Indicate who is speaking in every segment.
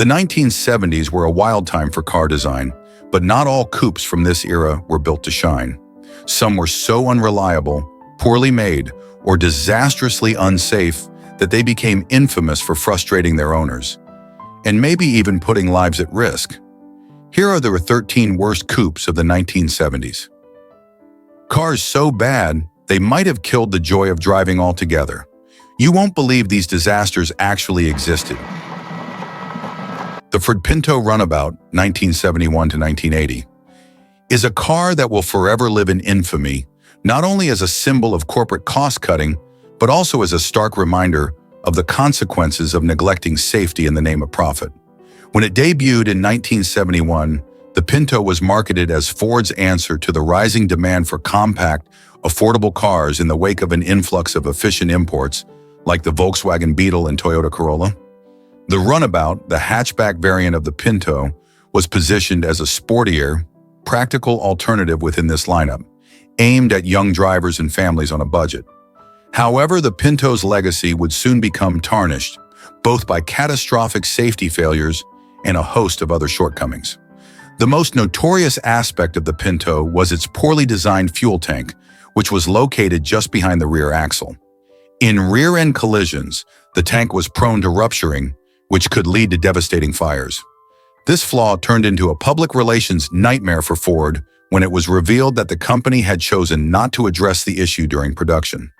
Speaker 1: The 1970s were a wild time for car design, but not all coupes from this era were built to shine. Some were so unreliable, poorly made, or disastrously unsafe that they became infamous for frustrating their owners, and maybe even putting lives at risk. Here are the 13 worst coupes of the 1970s. Cars so bad, they might have killed the joy of driving altogether. You won't believe these disasters actually existed. The Ford Pinto Runabout, 1971 to 1980, is a car that will forever live in infamy, not only as a symbol of corporate cost-cutting, but also as a stark reminder of the consequences of neglecting safety in the name of profit. When it debuted in 1971, the Pinto was marketed as Ford's answer to the rising demand for compact, affordable cars in the wake of an influx of efficient imports like the Volkswagen Beetle and Toyota Corolla. The Runabout, the hatchback variant of the Pinto, was positioned as a sportier, practical alternative within this lineup, aimed at young drivers and families on a budget. However, the Pinto's legacy would soon become tarnished, both by catastrophic safety failures and a host of other shortcomings. The most notorious aspect of the Pinto was its poorly designed fuel tank, which was located just behind the rear axle. In rear-end collisions, the tank was prone to rupturing, which could lead to devastating fires. This flaw turned into a public relations nightmare for Ford when it was revealed that the company had chosen not to address the issue during production.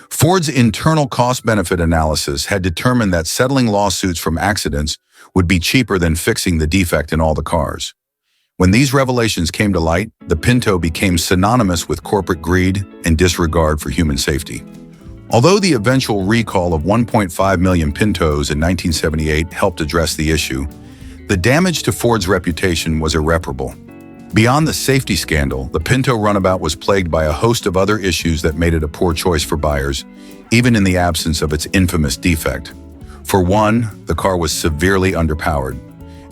Speaker 1: Ford's internal cost-benefit analysis had determined that settling lawsuits from accidents would be cheaper than fixing the defect in all the cars. When these revelations came to light, the Pinto became synonymous with corporate greed and disregard for human safety. Although the eventual recall of 1.5 million Pintos in 1978 helped address the issue, the damage to Ford's reputation was irreparable. Beyond the safety scandal, the Pinto Runabout was plagued by a host of other issues that made it a poor choice for buyers, even in the absence of its infamous defect. For one, the car was severely underpowered.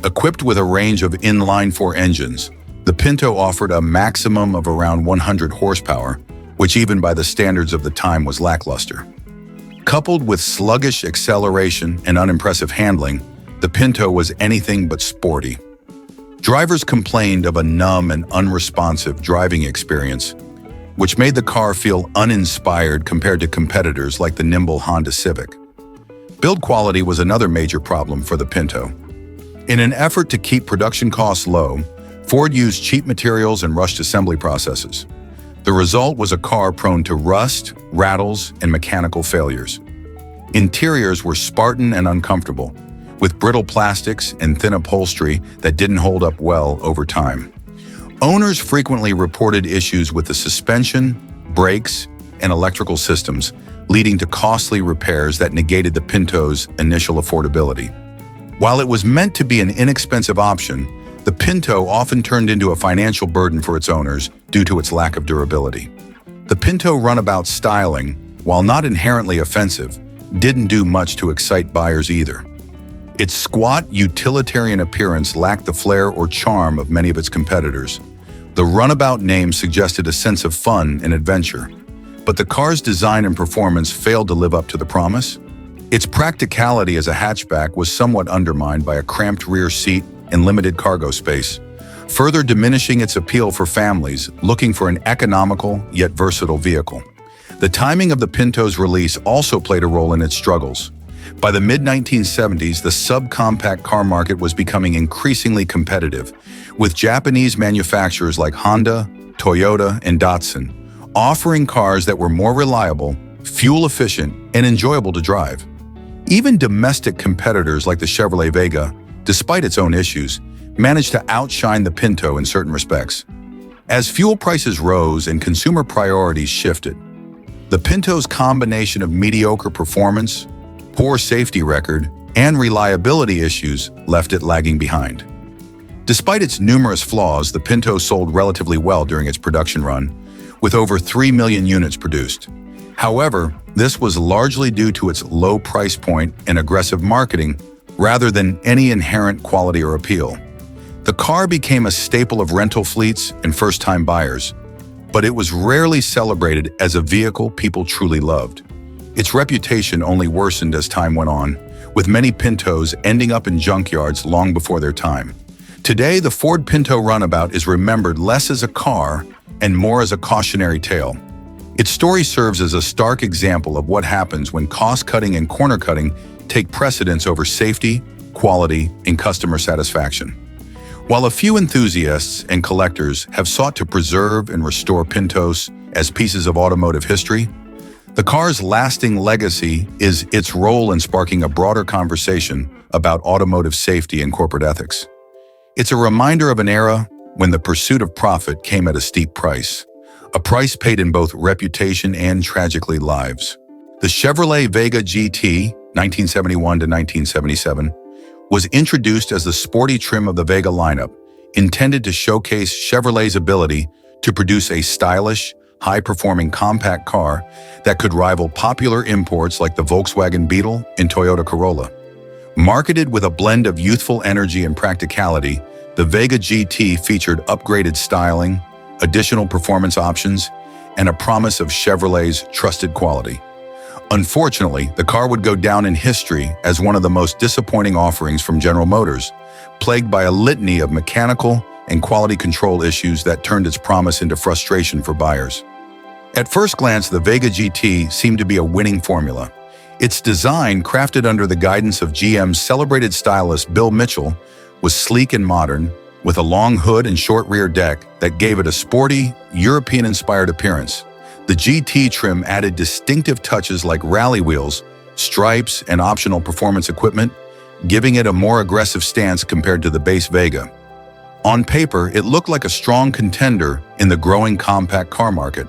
Speaker 1: Equipped with a range of inline-four engines, the Pinto offered a maximum of around 100 horsepower, which even by the standards of the time was lackluster. Coupled with sluggish acceleration and unimpressive handling, the Pinto was anything but sporty. Drivers complained of a numb and unresponsive driving experience, which made the car feel uninspired compared to competitors like the nimble Honda Civic. Build quality was another major problem for the Pinto. In an effort to keep production costs low, Ford used cheap materials and rushed assembly processes. The result was a car prone to rust, rattles, and mechanical failures. Interiors were Spartan and uncomfortable, with brittle plastics and thin upholstery that didn't hold up well over time. Owners frequently reported issues with the suspension, brakes, and electrical systems, leading to costly repairs that negated the Pinto's initial affordability. While it was meant to be an inexpensive option, the Pinto often turned into a financial burden for its owners due to its lack of durability. The Pinto Runabout styling, while not inherently offensive, didn't do much to excite buyers either. Its squat, utilitarian appearance lacked the flair or charm of many of its competitors. The Runabout name suggested a sense of fun and adventure, but the car's design and performance failed to live up to the promise. Its practicality as a hatchback was somewhat undermined by a cramped rear seat and limited cargo space, further diminishing its appeal for families looking for an economical yet versatile vehicle. The timing of the Pinto's release also played a role in its struggles. By the mid-1970s, the subcompact car market was becoming increasingly competitive, with Japanese manufacturers like Honda, Toyota, and Datsun offering cars that were more reliable, fuel-efficient, and enjoyable to drive. Even domestic competitors like the Chevrolet Vega, despite its own issues, managed to outshine the Pinto in certain respects. As fuel prices rose and consumer priorities shifted, the Pinto's combination of mediocre performance, poor safety record, and reliability issues left it lagging behind. Despite its numerous flaws, the Pinto sold relatively well during its production run, with over 3 million units produced. However, this was largely due to its low price point and aggressive marketing rather than any inherent quality or appeal. The car became a staple of rental fleets and first-time buyers, but it was rarely celebrated as a vehicle people truly loved. Its reputation only worsened as time went on, with many Pintos ending up in junkyards long before their time. Today, the Ford Pinto Runabout is remembered less as a car and more as a cautionary tale. Its story serves as a stark example of what happens when cost-cutting and corner-cutting take precedence over safety, quality, and customer satisfaction. While a few enthusiasts and collectors have sought to preserve and restore Pintos as pieces of automotive history, the car's lasting legacy is its role in sparking a broader conversation about automotive safety and corporate ethics. It's a reminder of an era when the pursuit of profit came at a steep price, a price paid in both reputation and, tragically, lives. The Chevrolet Vega GT, 1971 to 1977, was introduced as the sporty trim of the Vega lineup, intended to showcase Chevrolet's ability to produce a stylish, high-performing compact car that could rival popular imports like the Volkswagen Beetle and Toyota Corolla. Marketed with a blend of youthful energy and practicality, the Vega GT featured upgraded styling, additional performance options, and a promise of Chevrolet's trusted quality. Unfortunately, the car would go down in history as one of the most disappointing offerings from General Motors, plagued by a litany of mechanical and quality control issues that turned its promise into frustration for buyers. At first glance, the Vega GT seemed to be a winning formula. Its design, crafted under the guidance of GM's celebrated stylist Bill Mitchell, was sleek and modern, with a long hood and short rear deck that gave it a sporty, European-inspired appearance. The GT trim added distinctive touches like rally wheels, stripes, and optional performance equipment, giving it a more aggressive stance compared to the base Vega. On paper, it looked like a strong contender in the growing compact car market.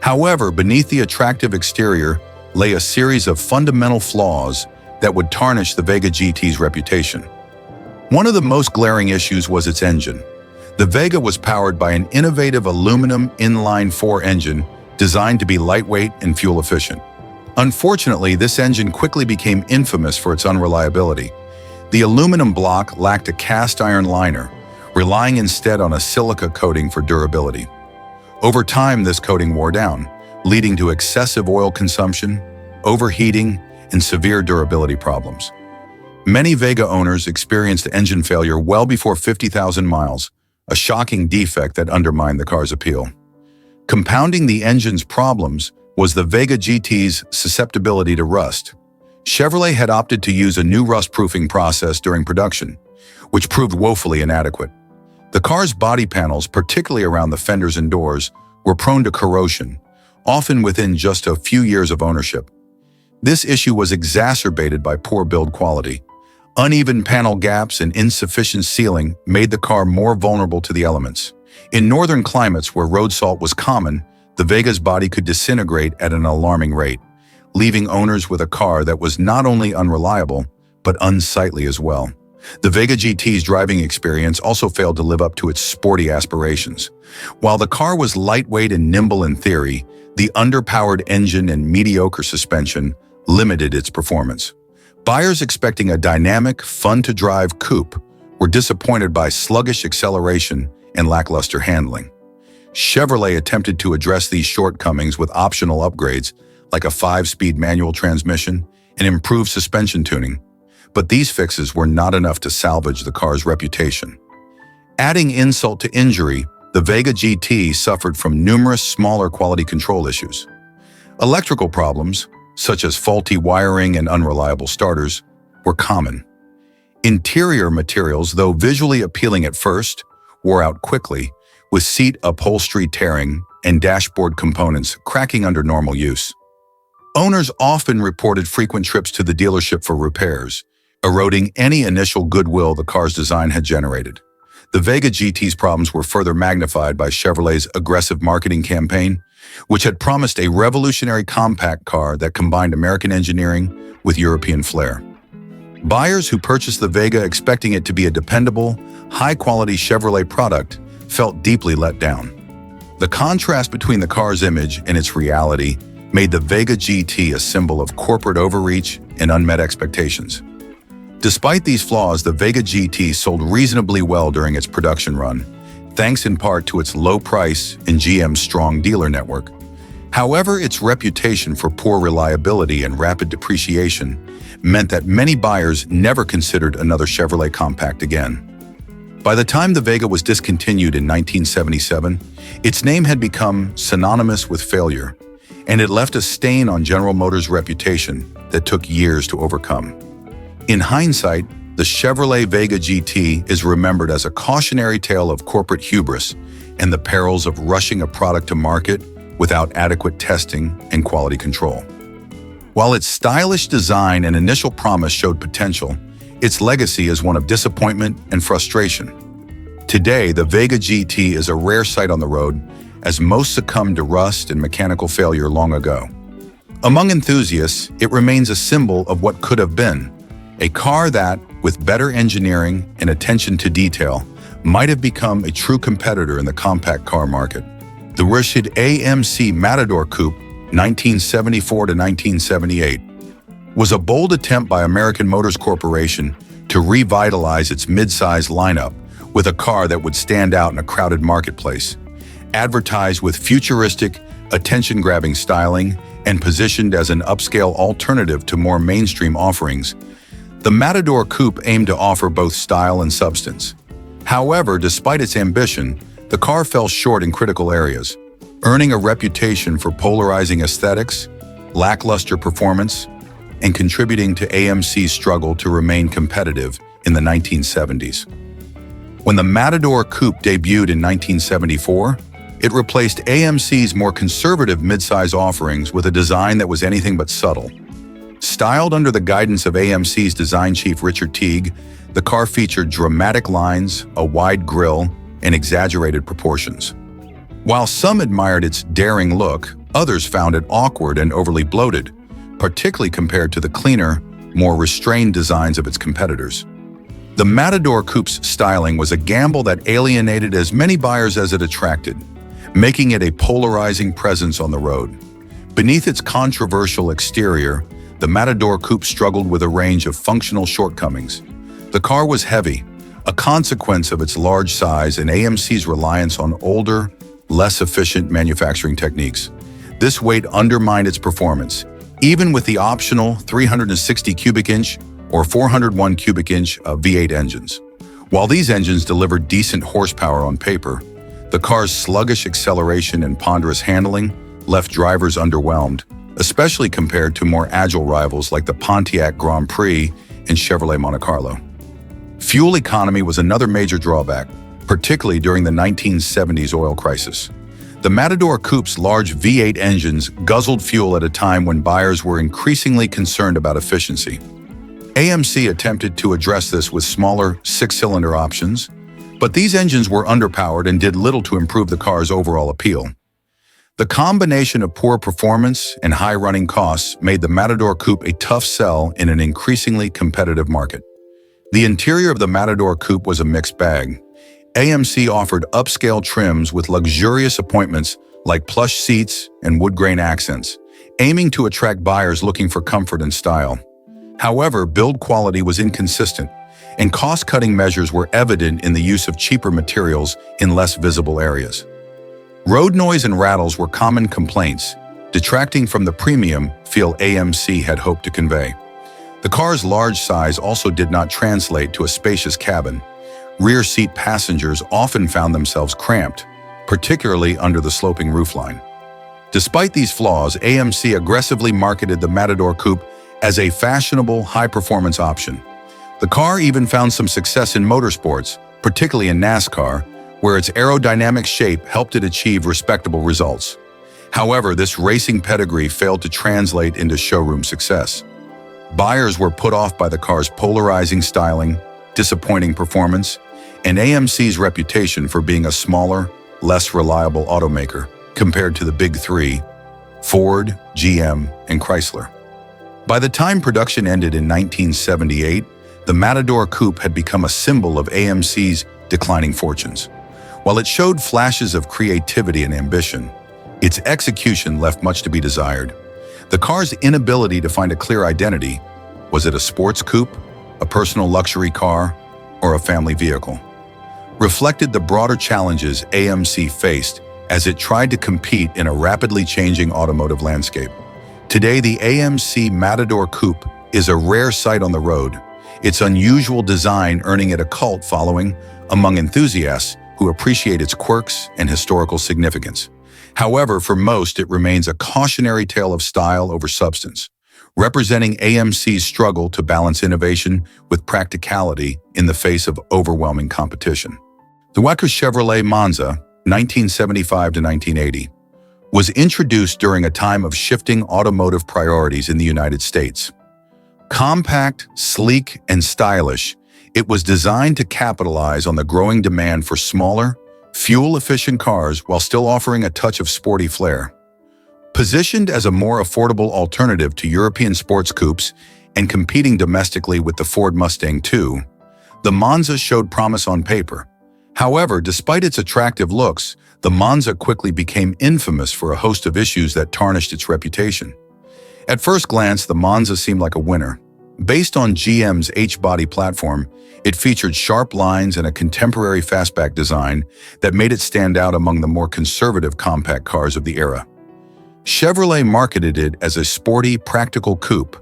Speaker 1: However, beneath the attractive exterior lay a series of fundamental flaws that would tarnish the Vega GT's reputation. One of the most glaring issues was its engine. The Vega was powered by an innovative aluminum inline-4 engine designed to be lightweight and fuel-efficient. Unfortunately, this engine quickly became infamous for its unreliability. The aluminum block lacked a cast-iron liner, relying instead on a silica coating for durability. Over time, this coating wore down, leading to excessive oil consumption, overheating, and severe durability problems. Many Vega owners experienced engine failure well before 50,000 miles, a shocking defect that undermined the car's appeal. Compounding the engine's problems was the Vega GT's susceptibility to rust. Chevrolet had opted to use a new rust-proofing process during production, which proved woefully inadequate. The car's body panels, particularly around the fenders and doors, were prone to corrosion, often within just a few years of ownership. This issue was exacerbated by poor build quality. Uneven panel gaps and insufficient sealing made the car more vulnerable to the elements. In northern climates where road salt was common, the Vega's body could disintegrate at an alarming rate, leaving owners with a car that was not only unreliable, but unsightly as well. The Vega GT's driving experience also failed to live up to its sporty aspirations. While the car was lightweight and nimble in theory, the underpowered engine and mediocre suspension limited its performance. Buyers expecting a dynamic, fun-to-drive coupe were disappointed by sluggish acceleration and lackluster handling. Chevrolet attempted to address these shortcomings with optional upgrades like a 5-speed manual transmission and improved suspension tuning, but these fixes were not enough to salvage the car's reputation. Adding insult to injury, the Vega GT suffered from numerous smaller quality control issues. Electrical problems, such as faulty wiring and unreliable starters, were common. Interior materials, though visually appealing at first, wore out quickly, with seat upholstery tearing and dashboard components cracking under normal use. Owners often reported frequent trips to the dealership for repairs, eroding any initial goodwill the car's design had generated. The Vega GT's problems were further magnified by Chevrolet's aggressive marketing campaign, which had promised a revolutionary compact car that combined American engineering with European flair. Buyers who purchased the Vega expecting it to be a dependable, high-quality Chevrolet product felt deeply let down. The contrast between the car's image and its reality made the Vega GT a symbol of corporate overreach and unmet expectations. Despite these flaws, the Vega GT sold reasonably well during its production run, thanks in part to its low price and GM's strong dealer network. However, its reputation for poor reliability and rapid depreciation meant that many buyers never considered another Chevrolet compact again. By the time the Vega was discontinued in 1977, its name had become synonymous with failure, and it left a stain on General Motors' reputation that took years to overcome. In hindsight, the Chevrolet Vega GT is remembered as a cautionary tale of corporate hubris and the perils of rushing a product to market without adequate testing and quality control. While its stylish design and initial promise showed potential, its legacy is one of disappointment and frustration. Today, the Vega GT is a rare sight on the road, as most succumbed to rust and mechanical failure long ago. Among enthusiasts, it remains a symbol of what could have been, a car that, with better engineering and attention to detail, might have become a true competitor in the compact car market. The rushed AMC Matador Coupe, 1974 to 1978, was a bold attempt by American Motors Corporation to revitalize its mid-size lineup with a car that would stand out in a crowded marketplace. Advertised with futuristic, attention-grabbing styling and positioned as an upscale alternative to more mainstream offerings, the Matador Coupe aimed to offer both style and substance. However, despite its ambition, the car fell short in critical areas, earning a reputation for polarizing aesthetics, lackluster performance, and contributing to AMC's struggle to remain competitive in the 1970s. When the Matador Coupe debuted in 1974, it replaced AMC's more conservative midsize offerings with a design that was anything but subtle. Styled under the guidance of AMC's design chief Richard Teague, the car featured dramatic lines, a wide grille, and exaggerated proportions. While some admired its daring look, others found it awkward and overly bloated, particularly compared to the cleaner, more restrained designs of its competitors. The Matador Coupe's styling was a gamble that alienated as many buyers as it attracted, making it a polarizing presence on the road. Beneath its controversial exterior, the Matador Coupe struggled with a range of functional shortcomings. The car was heavy, a consequence of its large size and AMC's reliance on older, less efficient manufacturing techniques. This weight undermined its performance, even with the optional 360 cubic inch or 401 cubic inch V8 engines. While these engines delivered decent horsepower on paper, the car's sluggish acceleration and ponderous handling left drivers underwhelmed, especially compared to more agile rivals like the Pontiac Grand Prix and Chevrolet Monte Carlo. Fuel economy was another major drawback, particularly during the 1970s oil crisis. The Matador Coupe's large V8 engines guzzled fuel at a time when buyers were increasingly concerned about efficiency. AMC attempted to address this with smaller six-cylinder options, but these engines were underpowered and did little to improve the car's overall appeal. The combination of poor performance and high running costs made the Matador Coupe a tough sell in an increasingly competitive market. The interior of the Matador Coupe was a mixed bag. AMC offered upscale trims with luxurious appointments like plush seats and wood grain accents, aiming to attract buyers looking for comfort and style. However, build quality was inconsistent, and cost-cutting measures were evident in the use of cheaper materials in less visible areas. Road noise and rattles were common complaints, detracting from the premium feel AMC had hoped to convey. The car's large size also did not translate to a spacious cabin. Rear seat passengers often found themselves cramped, particularly under the sloping roofline. Despite these flaws, AMC aggressively marketed the Matador Coupe as a fashionable, high-performance option. The car even found some success in motorsports, particularly in NASCAR, where its aerodynamic shape helped it achieve respectable results. However, this racing pedigree failed to translate into showroom success. Buyers were put off by the car's polarizing styling, disappointing performance, and AMC's reputation for being a smaller, less reliable automaker compared to the big three, Ford, GM, and Chrysler. By the time production ended in 1978, the Matador Coupe had become a symbol of AMC's declining fortunes. While it showed flashes of creativity and ambition, its execution left much to be desired. The car's inability to find a clear identity — was it a sports coupe, a personal luxury car, or a family vehicle — reflected the broader challenges AMC faced as it tried to compete in a rapidly changing automotive landscape. Today, the AMC Matador Coupe is a rare sight on the road, its unusual design earning it a cult following among enthusiasts who appreciate its quirks and historical significance. However, for most, it remains a cautionary tale of style over substance, representing AMC's struggle to balance innovation with practicality in the face of overwhelming competition. The Wacker Chevrolet Monza, 1975 to 1980, was introduced during a time of shifting automotive priorities in the United States. Compact, sleek, and stylish, it was designed to capitalize on the growing demand for smaller, fuel-efficient cars while still offering a touch of sporty flair. Positioned as a more affordable alternative to European sports coupes and competing domestically with the Ford Mustang II, the Monza showed promise on paper. However, despite its attractive looks, the Monza quickly became infamous for a host of issues that tarnished its reputation. At first glance, the Monza seemed like a winner. Based on GM's H-body platform, it featured sharp lines and a contemporary fastback design that made it stand out among the more conservative compact cars of the era. Chevrolet marketed it as a sporty, practical coupe,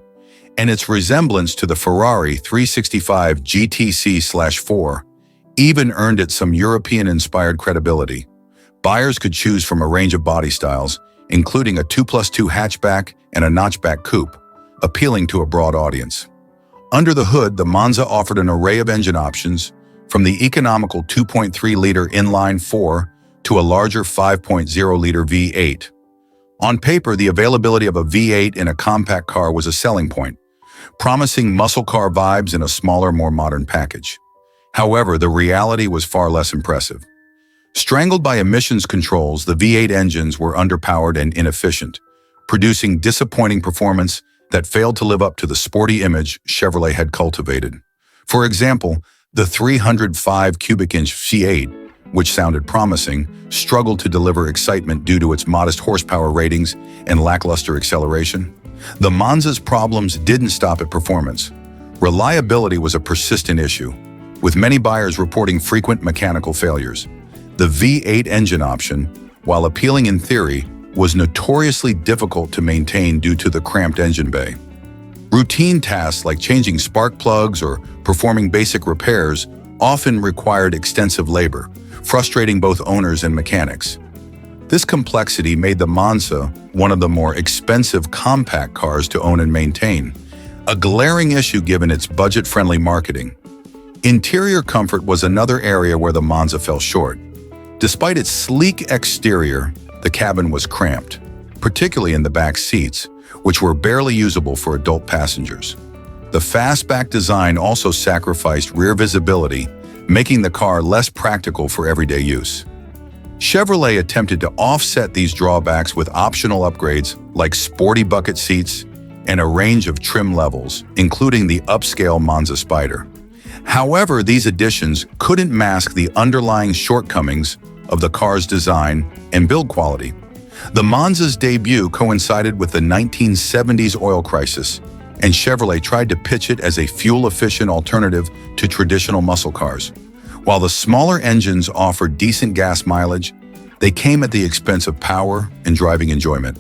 Speaker 1: and its resemblance to the Ferrari 365 GTC/4 even earned it some European-inspired credibility. Buyers could choose from a range of body styles, including a 2+2 hatchback and a notchback coupe, appealing to a broad audience. Under the hood, the Monza offered an array of engine options, from the economical 2.3-liter inline-4 to a larger 5.0-liter V8. On paper, the availability of a V8 in a compact car was a selling point, promising muscle car vibes in a smaller, more modern package. However, the reality was far less impressive. Strangled by emissions controls, the V8 engines were underpowered and inefficient, producing disappointing performance that failed to live up to the sporty image Chevrolet had cultivated. For example, the 305 cubic inch V8, which sounded promising, struggled to deliver excitement due to its modest horsepower ratings and lackluster acceleration. The Monza's problems didn't stop at performance. Reliability was a persistent issue, with many buyers reporting frequent mechanical failures. The V8 engine option, while appealing in theory, was notoriously difficult to maintain due to the cramped engine bay. Routine tasks like changing spark plugs or performing basic repairs often required extensive labor, frustrating both owners and mechanics. This complexity made the Monza one of the more expensive compact cars to own and maintain, a glaring issue given its budget-friendly marketing. Interior comfort was another area where the Monza fell short. Despite its sleek exterior, the cabin was cramped, particularly in the back seats, which were barely usable for adult passengers. The fastback design also sacrificed rear visibility, making the car less practical for everyday use. Chevrolet attempted to offset these drawbacks with optional upgrades like sporty bucket seats and a range of trim levels, including the upscale Monza Spider. However, these additions couldn't mask the underlying shortcomings of the car's design and build quality. The Monza's debut coincided with the 1970s oil crisis, and Chevrolet tried to pitch it as a fuel-efficient alternative to traditional muscle cars. While the smaller engines offered decent gas mileage, they came at the expense of power and driving enjoyment.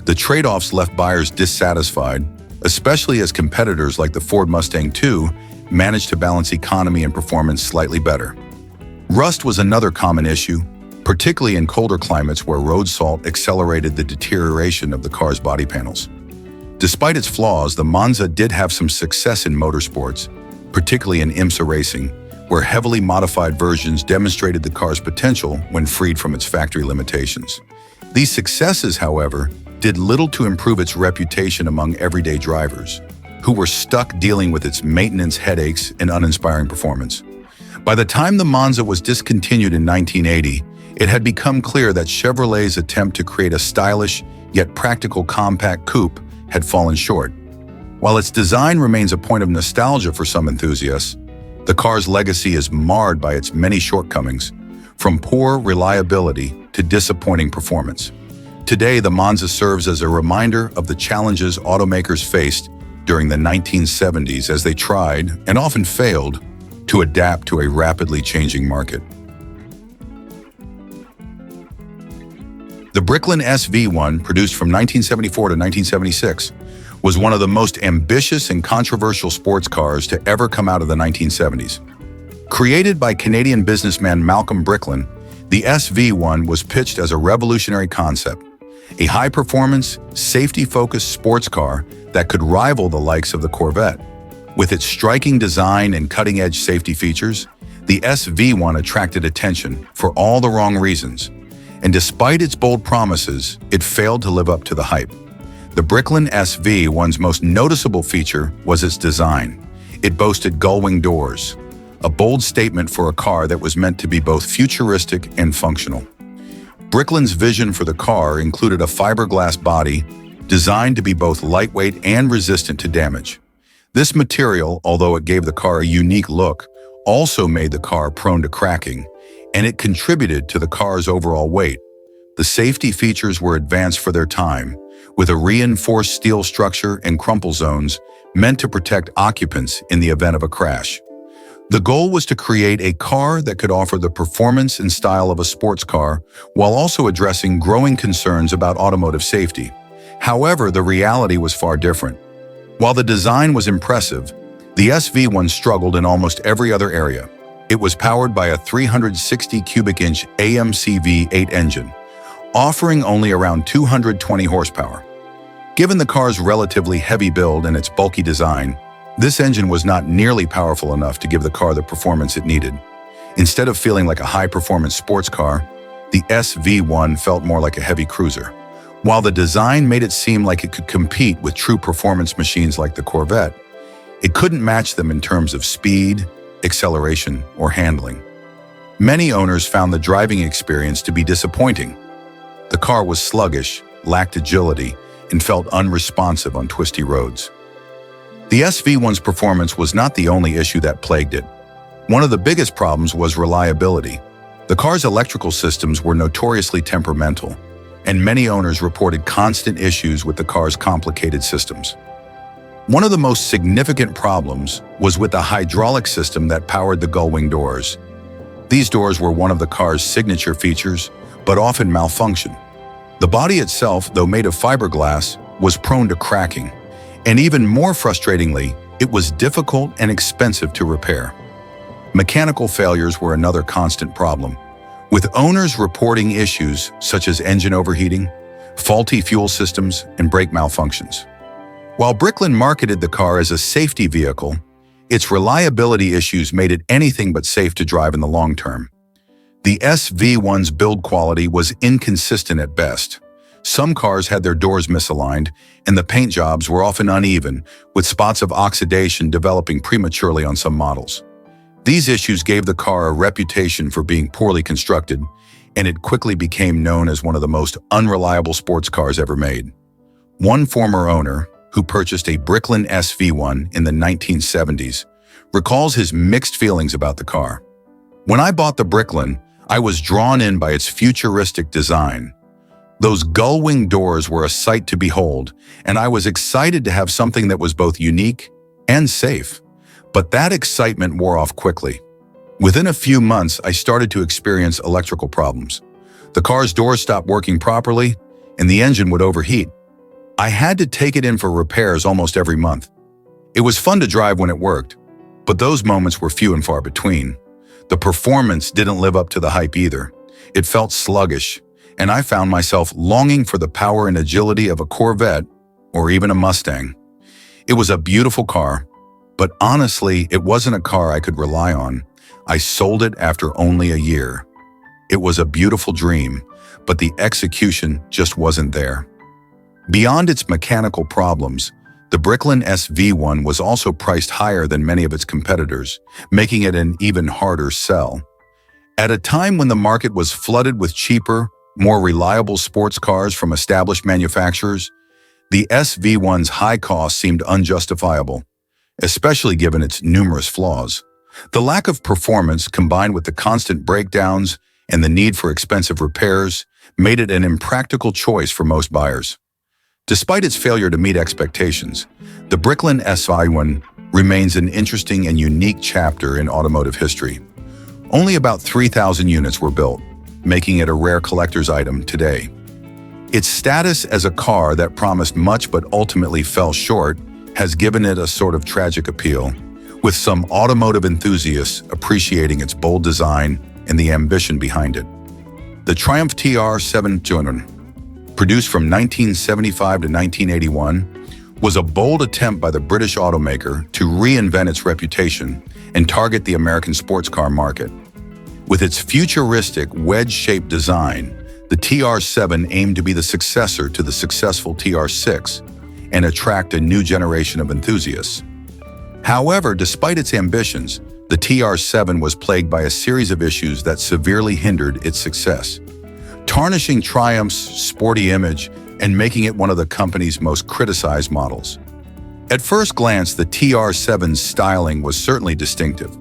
Speaker 1: The trade-offs left buyers dissatisfied, especially as competitors like the Ford Mustang II managed to balance economy and performance slightly better. Rust was another common issue, particularly in colder climates where road salt accelerated the deterioration of the car's body panels. Despite its flaws, the Monza did have some success in motorsports, particularly in IMSA racing, where heavily modified versions demonstrated the car's potential when freed from its factory limitations. These successes, however, did little to improve its reputation among everyday drivers, who were stuck dealing with its maintenance headaches and uninspiring performance. By the time the Monza was discontinued in 1980, it had become clear that Chevrolet's attempt to create a stylish yet practical compact coupe had fallen short. While its design remains a point of nostalgia for some enthusiasts, the car's legacy is marred by its many shortcomings, from poor reliability to disappointing performance. Today, the Monza serves as a reminder of the challenges automakers faced during the 1970s as they tried, and often failed, to adapt to a rapidly changing market. Brickland SV1, produced from 1974 to 1976, was one of the most ambitious and controversial sports cars to ever come out of the 1970s. Created by Canadian businessman Malcolm Brickland, the SV1 was pitched as a revolutionary concept, a high-performance, safety-focused sports car that could rival the likes of the Corvette. With its striking design and cutting-edge safety features, the SV1 attracted attention for all the wrong reasons, and despite its bold promises, it failed to live up to the hype. The Brickland SV1's most noticeable feature was its design. It boasted gull-wing doors, a bold statement for a car that was meant to be both futuristic and functional. Brickland's vision for the car included a fiberglass body designed to be both lightweight and resistant to damage. This material, although it gave the car a unique look, also made the car prone to cracking, and it contributed to the car's overall weight. The safety features were advanced for their time, with a reinforced steel structure and crumple zones meant to protect occupants in the event of a crash. The goal was to create a car that could offer the performance and style of a sports car while also addressing growing concerns about automotive safety. However, the reality was far different. While the design was impressive, the SV1 struggled in almost every other area. It was powered by a 360 cubic inch AMC V8 engine, offering only around 220 horsepower. Given the car's relatively heavy build and its bulky design, this engine was not nearly powerful enough to give the car the performance it needed. Instead of feeling like a high-performance sports car, the SV1 felt more like a heavy cruiser. While the design made it seem like it could compete with true performance machines like the Corvette, it couldn't match them in terms of speed, acceleration, or handling. Many owners found the driving experience to be disappointing. The car was sluggish, lacked agility, and felt unresponsive on twisty roads. The SV1's performance was not the only issue that plagued it. One of the biggest problems was reliability. The car's electrical systems were notoriously temperamental, and many owners reported constant issues with the car's complicated systems. One of the most significant problems was with the hydraulic system that powered the gull-wing doors. These doors were one of the car's signature features, but often malfunctioned. The body itself, though made of fiberglass, was prone to cracking, and even more frustratingly, it was difficult and expensive to repair. Mechanical failures were another constant problem, with owners reporting issues such as engine overheating, faulty fuel systems, and brake malfunctions. While Brickland marketed the car as a safety vehicle, its reliability issues made it anything but safe to drive in the long term. The SV1's build quality was inconsistent at best. Some cars had their doors misaligned, and the paint jobs were often uneven, with spots of oxidation developing prematurely on some models. These issues gave the car a reputation for being poorly constructed, and it quickly became known as one of the most unreliable sports cars ever made. One former owner, who purchased a Brickland SV1 in the 1970s, recalls his mixed feelings about the car. "When I bought the Brickland, I was drawn in by its futuristic design. Those gull-wing doors were a sight to behold, and I was excited to have something that was both unique and safe. But that excitement wore off quickly. Within a few months, I started to experience electrical problems. The car's doors stopped working properly, and the engine would overheat. I had to take it in for repairs almost every month. It was fun to drive when it worked, but those moments were few and far between. The performance didn't live up to the hype either. It felt sluggish, and I found myself longing for the power and agility of a Corvette or even a Mustang. It was a beautiful car, but honestly, it wasn't a car I could rely on. I sold it after only a year. It was a beautiful dream, but the execution just wasn't there. Beyond its mechanical problems, the Brickland SV1 was also priced higher than many of its competitors, making it an even harder sell. At a time when the market was flooded with cheaper, more reliable sports cars from established manufacturers, the SV1's high cost seemed unjustifiable, especially given its numerous flaws. The lack of performance, combined with the constant breakdowns and the need for expensive repairs, made it an impractical choice for most buyers. Despite its failure to meet expectations, the Brickland S1 remains an interesting and unique chapter in automotive history. Only about 3,000 units were built, making it a rare collector's item today. Its status as a car that promised much but ultimately fell short has given it a sort of tragic appeal, with some automotive enthusiasts appreciating its bold design and the ambition behind it. The Triumph TR7, produced from 1975 to 1981, was a bold attempt by the British automaker to reinvent its reputation and target the American sports car market. With its futuristic wedge-shaped design, the TR7 aimed to be the successor to the successful TR6 and attract a new generation of enthusiasts. However, despite its ambitions, the TR7 was plagued by a series of issues that severely hindered its success, tarnishing Triumph's sporty image and making it one of the company's most criticized models. At first glance, the TR7's styling was certainly distinctive.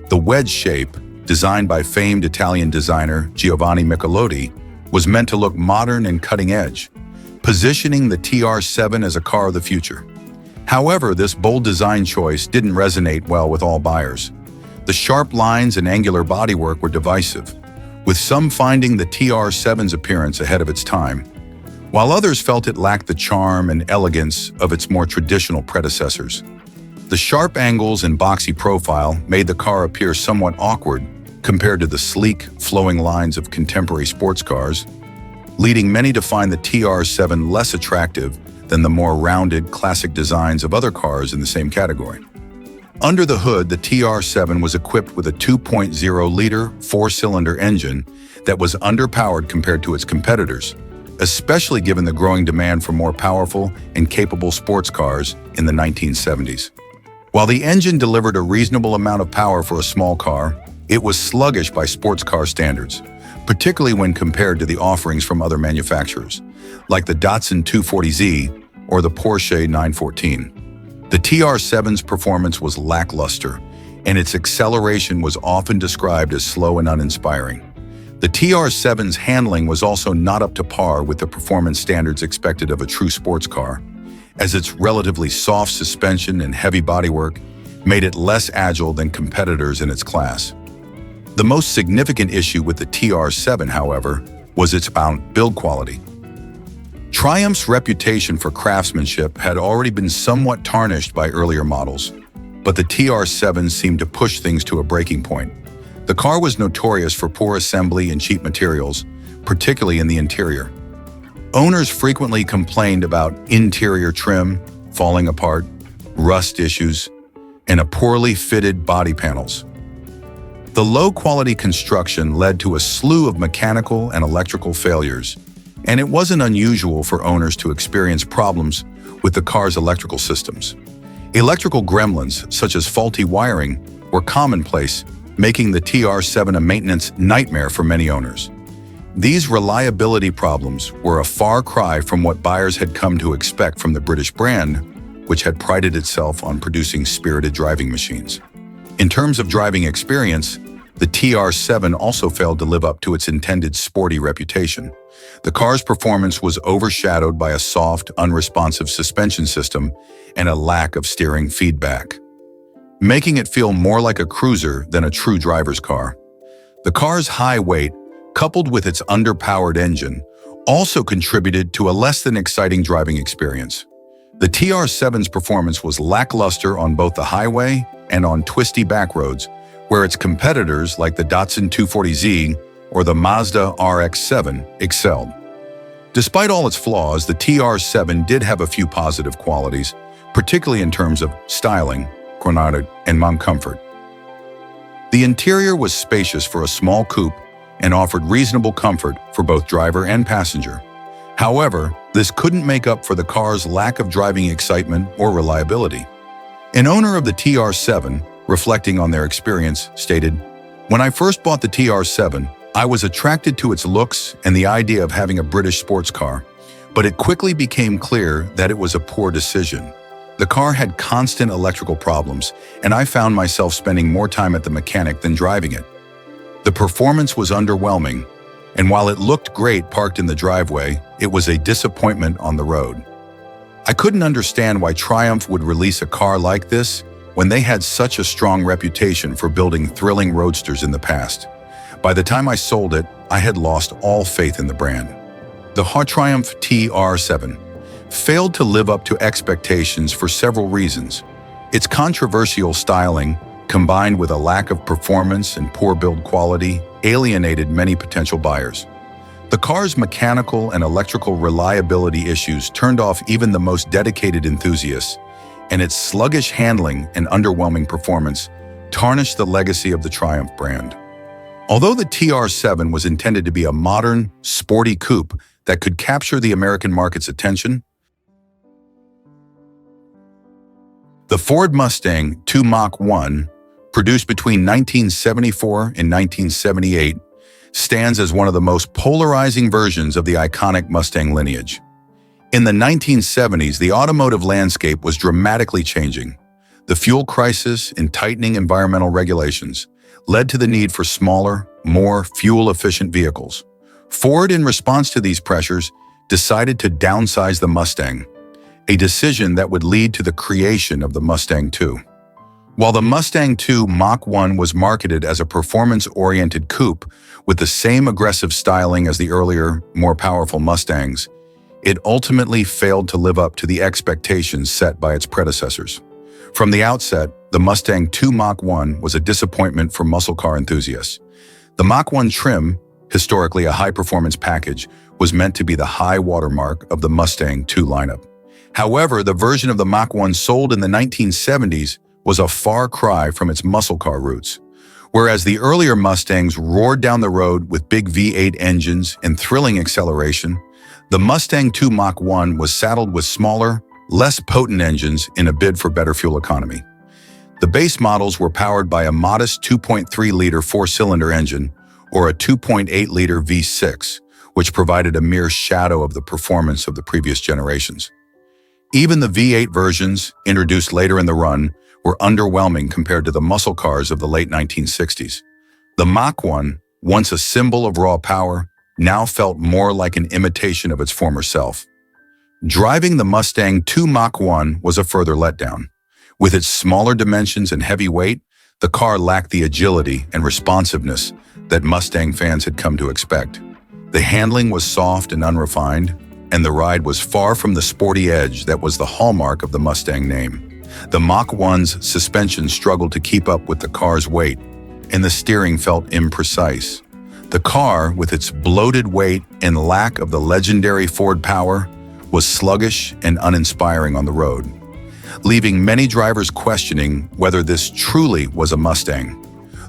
Speaker 1: The wedge shape, designed by famed Italian designer Giovanni Michelotti, was meant to look modern and cutting-edge, positioning the TR7 as a car of the future. However, this bold design choice didn't resonate well with all buyers. The sharp lines and angular bodywork were divisive, with some finding the TR7's appearance ahead of its time, while others felt it lacked the charm and elegance of its more traditional predecessors. The sharp angles and boxy profile made the car appear somewhat awkward compared to the sleek, flowing lines of contemporary sports cars, leading many to find the TR7 less attractive than the more rounded, classic designs of other cars in the same category. Under the hood, the TR7 was equipped with a 2.0-liter four-cylinder engine that was underpowered compared to its competitors, especially given the growing demand for more powerful and capable sports cars in the 1970s. While the engine delivered a reasonable amount of power for a small car, it was sluggish by sports car standards, particularly when compared to the offerings from other manufacturers, like the Datsun 240Z or the Porsche 914. The TR7's performance was lackluster, and its acceleration was often described as slow and uninspiring. The TR7's handling was also not up to par with the performance standards expected of a true sports car, as its relatively soft suspension and heavy bodywork made it less agile than competitors in its class. The most significant issue with the TR7, however, was its build quality. Triumph's reputation for craftsmanship had already been somewhat tarnished by earlier models, but the TR7 seemed to push things to a breaking point. The car was notorious for poor assembly and cheap materials, particularly in the interior. Owners frequently complained about interior trim falling apart, rust issues, and a poorly fitted body panels. The low-quality construction led to a slew of mechanical and electrical failures, and it wasn't unusual for owners to experience problems with the car's electrical systems. Electrical gremlins, such as faulty wiring, were commonplace, making the TR7 a maintenance nightmare for many owners. These reliability problems were a far cry from what buyers had come to expect from the British brand, which had prided itself on producing spirited driving machines. In terms of driving experience, the TR7 also failed to live up to its intended sporty reputation. The car's performance was overshadowed by a soft, unresponsive suspension system and a lack of steering feedback, making it feel more like a cruiser than a true driver's car. The car's high weight, coupled with its underpowered engine, also contributed to a less than exciting driving experience. The TR7's performance was lackluster on both the highway and on twisty back roads, where its competitors like the Datsun 240Z or the Mazda RX-7 excelled. Despite all its flaws, the TR7 did have a few positive qualities, particularly in terms of styling, chronotic, and mount comfort. The interior was spacious for a small coupe and offered reasonable comfort for both driver and passenger. However, this couldn't make up for the car's lack of driving excitement or reliability. An owner of the TR7, reflecting on their experience, stated, "When I first bought the TR7, I was attracted to its looks and the idea of having a British sports car, but it quickly became clear that it was a poor decision. The car had constant electrical problems, and I found myself spending more time at the mechanic than driving it. The performance was underwhelming, and while it looked great parked in the driveway, it was a disappointment on the road. I couldn't understand why Triumph would release a car like this when they had such a strong reputation for building thrilling roadsters in the past. By the time I sold it, I had lost all faith in the brand." The Triumph TR7 failed to live up to expectations for several reasons. Its controversial styling, combined with a lack of performance and poor build quality, alienated many potential buyers. The car's mechanical and electrical reliability issues turned off even the most dedicated enthusiasts, and its sluggish handling and underwhelming performance tarnished the legacy of the Triumph brand. Although the TR7 was intended to be a modern, sporty coupe that could capture the American market's attention, the Ford Mustang II Mach 1, produced between 1974 and 1978, stands as one of the most polarizing versions of the iconic Mustang lineage. In the 1970s, the automotive landscape was dramatically changing. The fuel crisis and tightening environmental regulations led to the need for smaller, more fuel-efficient vehicles. Ford, in response to these pressures, decided to downsize the Mustang, a decision that would lead to the creation of the Mustang II. While the Mustang II Mach 1 was marketed as a performance-oriented coupe with the same aggressive styling as the earlier, more powerful Mustangs, it ultimately failed to live up to the expectations set by its predecessors. From the outset, the Mustang II Mach 1 was a disappointment for muscle car enthusiasts. The Mach 1 trim, historically a high-performance package, was meant to be the high watermark of the Mustang II lineup. However, the version of the Mach 1 sold in the 1970s was a far cry from its muscle car roots. Whereas the earlier Mustangs roared down the road with big V8 engines and thrilling acceleration, the Mustang II Mach 1 was saddled with smaller, less potent engines in a bid for better fuel economy. The base models were powered by a modest 2.3-liter four-cylinder engine or a 2.8-liter V6, which provided a mere shadow of the performance of the previous generations. Even the V8 versions, introduced later in the run, were underwhelming compared to the muscle cars of the late 1960s. The Mach 1, once a symbol of raw power, now felt more like an imitation of its former self. Driving the Mustang II Mach 1 was a further letdown. With its smaller dimensions and heavy weight, the car lacked the agility and responsiveness that Mustang fans had come to expect. The handling was soft and unrefined, and the ride was far from the sporty edge that was the hallmark of the Mustang name. The Mach 1's suspension struggled to keep up with the car's weight, and the steering felt imprecise. The car, with its bloated weight and lack of the legendary Ford power, was sluggish and uninspiring on the road, leaving many drivers questioning whether this truly was a Mustang.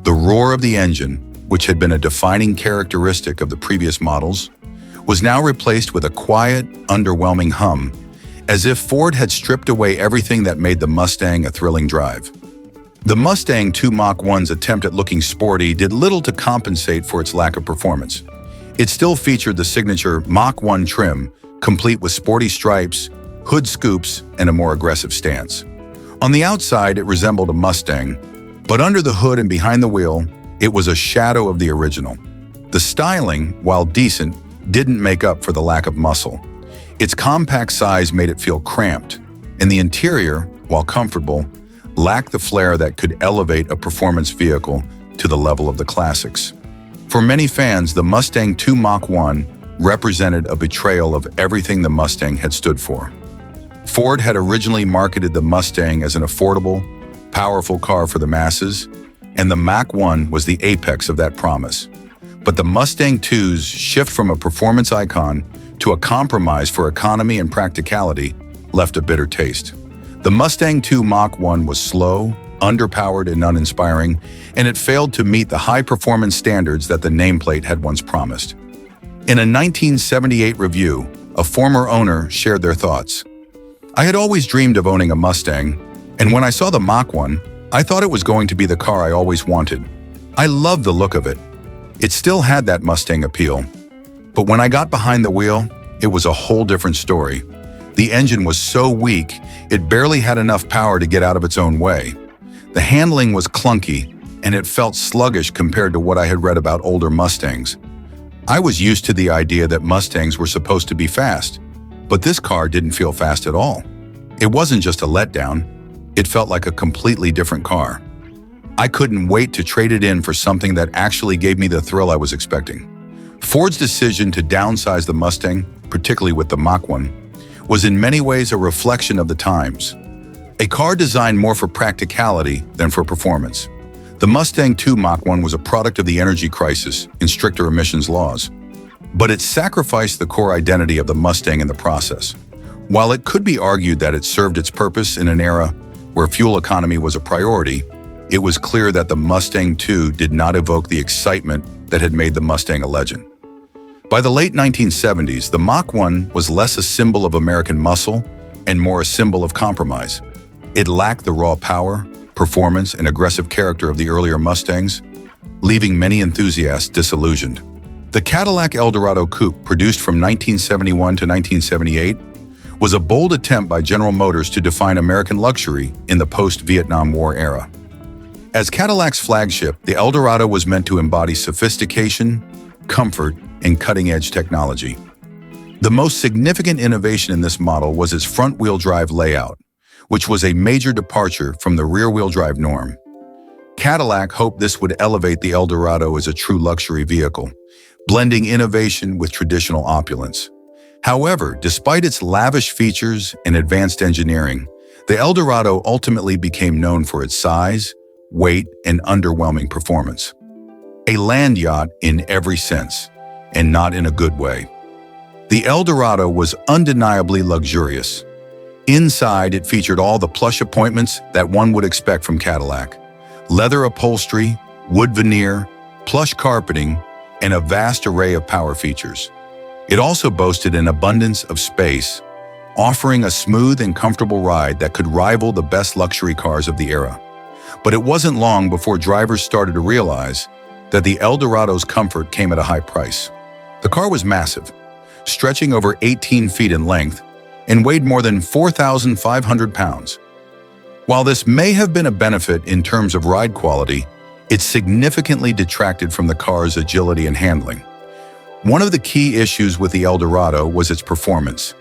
Speaker 1: The roar of the engine, which had been a defining characteristic of the previous models, was now replaced with a quiet, underwhelming hum, as if Ford had stripped away everything that made the Mustang a thrilling drive. The Mustang II Mach 1's attempt at looking sporty did little to compensate for its lack of performance. It still featured the signature Mach 1 trim, complete with sporty stripes, hood scoops, and a more aggressive stance. On the outside, it resembled a Mustang, but under the hood and behind the wheel, it was a shadow of the original. The styling, while decent, didn't make up for the lack of muscle. Its compact size made it feel cramped, and the interior, while comfortable, lacked the flair that could elevate a performance vehicle to the level of the classics. For many fans, the Mustang II Mach 1 represented a betrayal of everything the Mustang had stood for. Ford had originally marketed the Mustang as an affordable, powerful car for the masses, and the Mach 1 was the apex of that promise. But the Mustang II's shift from a performance icon to a compromise for economy and practicality left a bitter taste. The Mustang II Mach 1 was slow, underpowered, and uninspiring, and it failed to meet the high-performance standards that the nameplate had once promised. In a 1978 review, a former owner shared their thoughts. "I had always dreamed of owning a Mustang, and when I saw the Mach 1, I thought it was going to be the car I always wanted. I loved the look of it. It still had that Mustang appeal. But when I got behind the wheel, it was a whole different story. The engine was so weak, it barely had enough power to get out of its own way. The handling was clunky, and it felt sluggish compared to what I had read about older Mustangs. I was used to the idea that Mustangs were supposed to be fast, but this car didn't feel fast at all. It wasn't just a letdown, it felt like a completely different car. I couldn't wait to trade it in for something that actually gave me the thrill I was expecting." Ford's decision to downsize the Mustang, particularly with the Mach 1, was in many ways a reflection of the times. A car designed more for practicality than for performance. The Mustang II Mach 1 was a product of the energy crisis and stricter emissions laws. But it sacrificed the core identity of the Mustang in the process. While it could be argued that it served its purpose in an era where fuel economy was a priority, it was clear that the Mustang II did not evoke the excitement that had made the Mustang a legend. By the late 1970s, the Mach 1 was less a symbol of American muscle and more a symbol of compromise. It lacked the raw power, performance, and aggressive character of the earlier Mustangs, leaving many enthusiasts disillusioned. The Cadillac Eldorado Coupe, produced from 1971 to 1978, was a bold attempt by General Motors to define American luxury in the post-Vietnam War era. As Cadillac's flagship, the Eldorado was meant to embody sophistication, comfort, and cutting-edge technology. The most significant innovation in this model was its front-wheel drive layout, which was a major departure from the rear-wheel drive norm. Cadillac hoped this would elevate the Eldorado as a true luxury vehicle, blending innovation with traditional opulence. However, despite its lavish features and advanced engineering, the Eldorado ultimately became known for its size, weight, and underwhelming performance. A land yacht in every sense, and not in a good way. The Eldorado was undeniably luxurious. Inside, it featured all the plush appointments that one would expect from Cadillac: leather upholstery, wood veneer, plush carpeting, and a vast array of power features. It also boasted an abundance of space, offering a smooth and comfortable ride that could rival the best luxury cars of the era. But it wasn't long before drivers started to realize that the Eldorado's comfort came at a high price. The car was massive, stretching over 18 feet in length, and weighed more than 4,500 pounds. While this may have been a benefit in terms of ride quality, it significantly detracted from the car's agility and handling. One of the key issues with the Eldorado was its performance.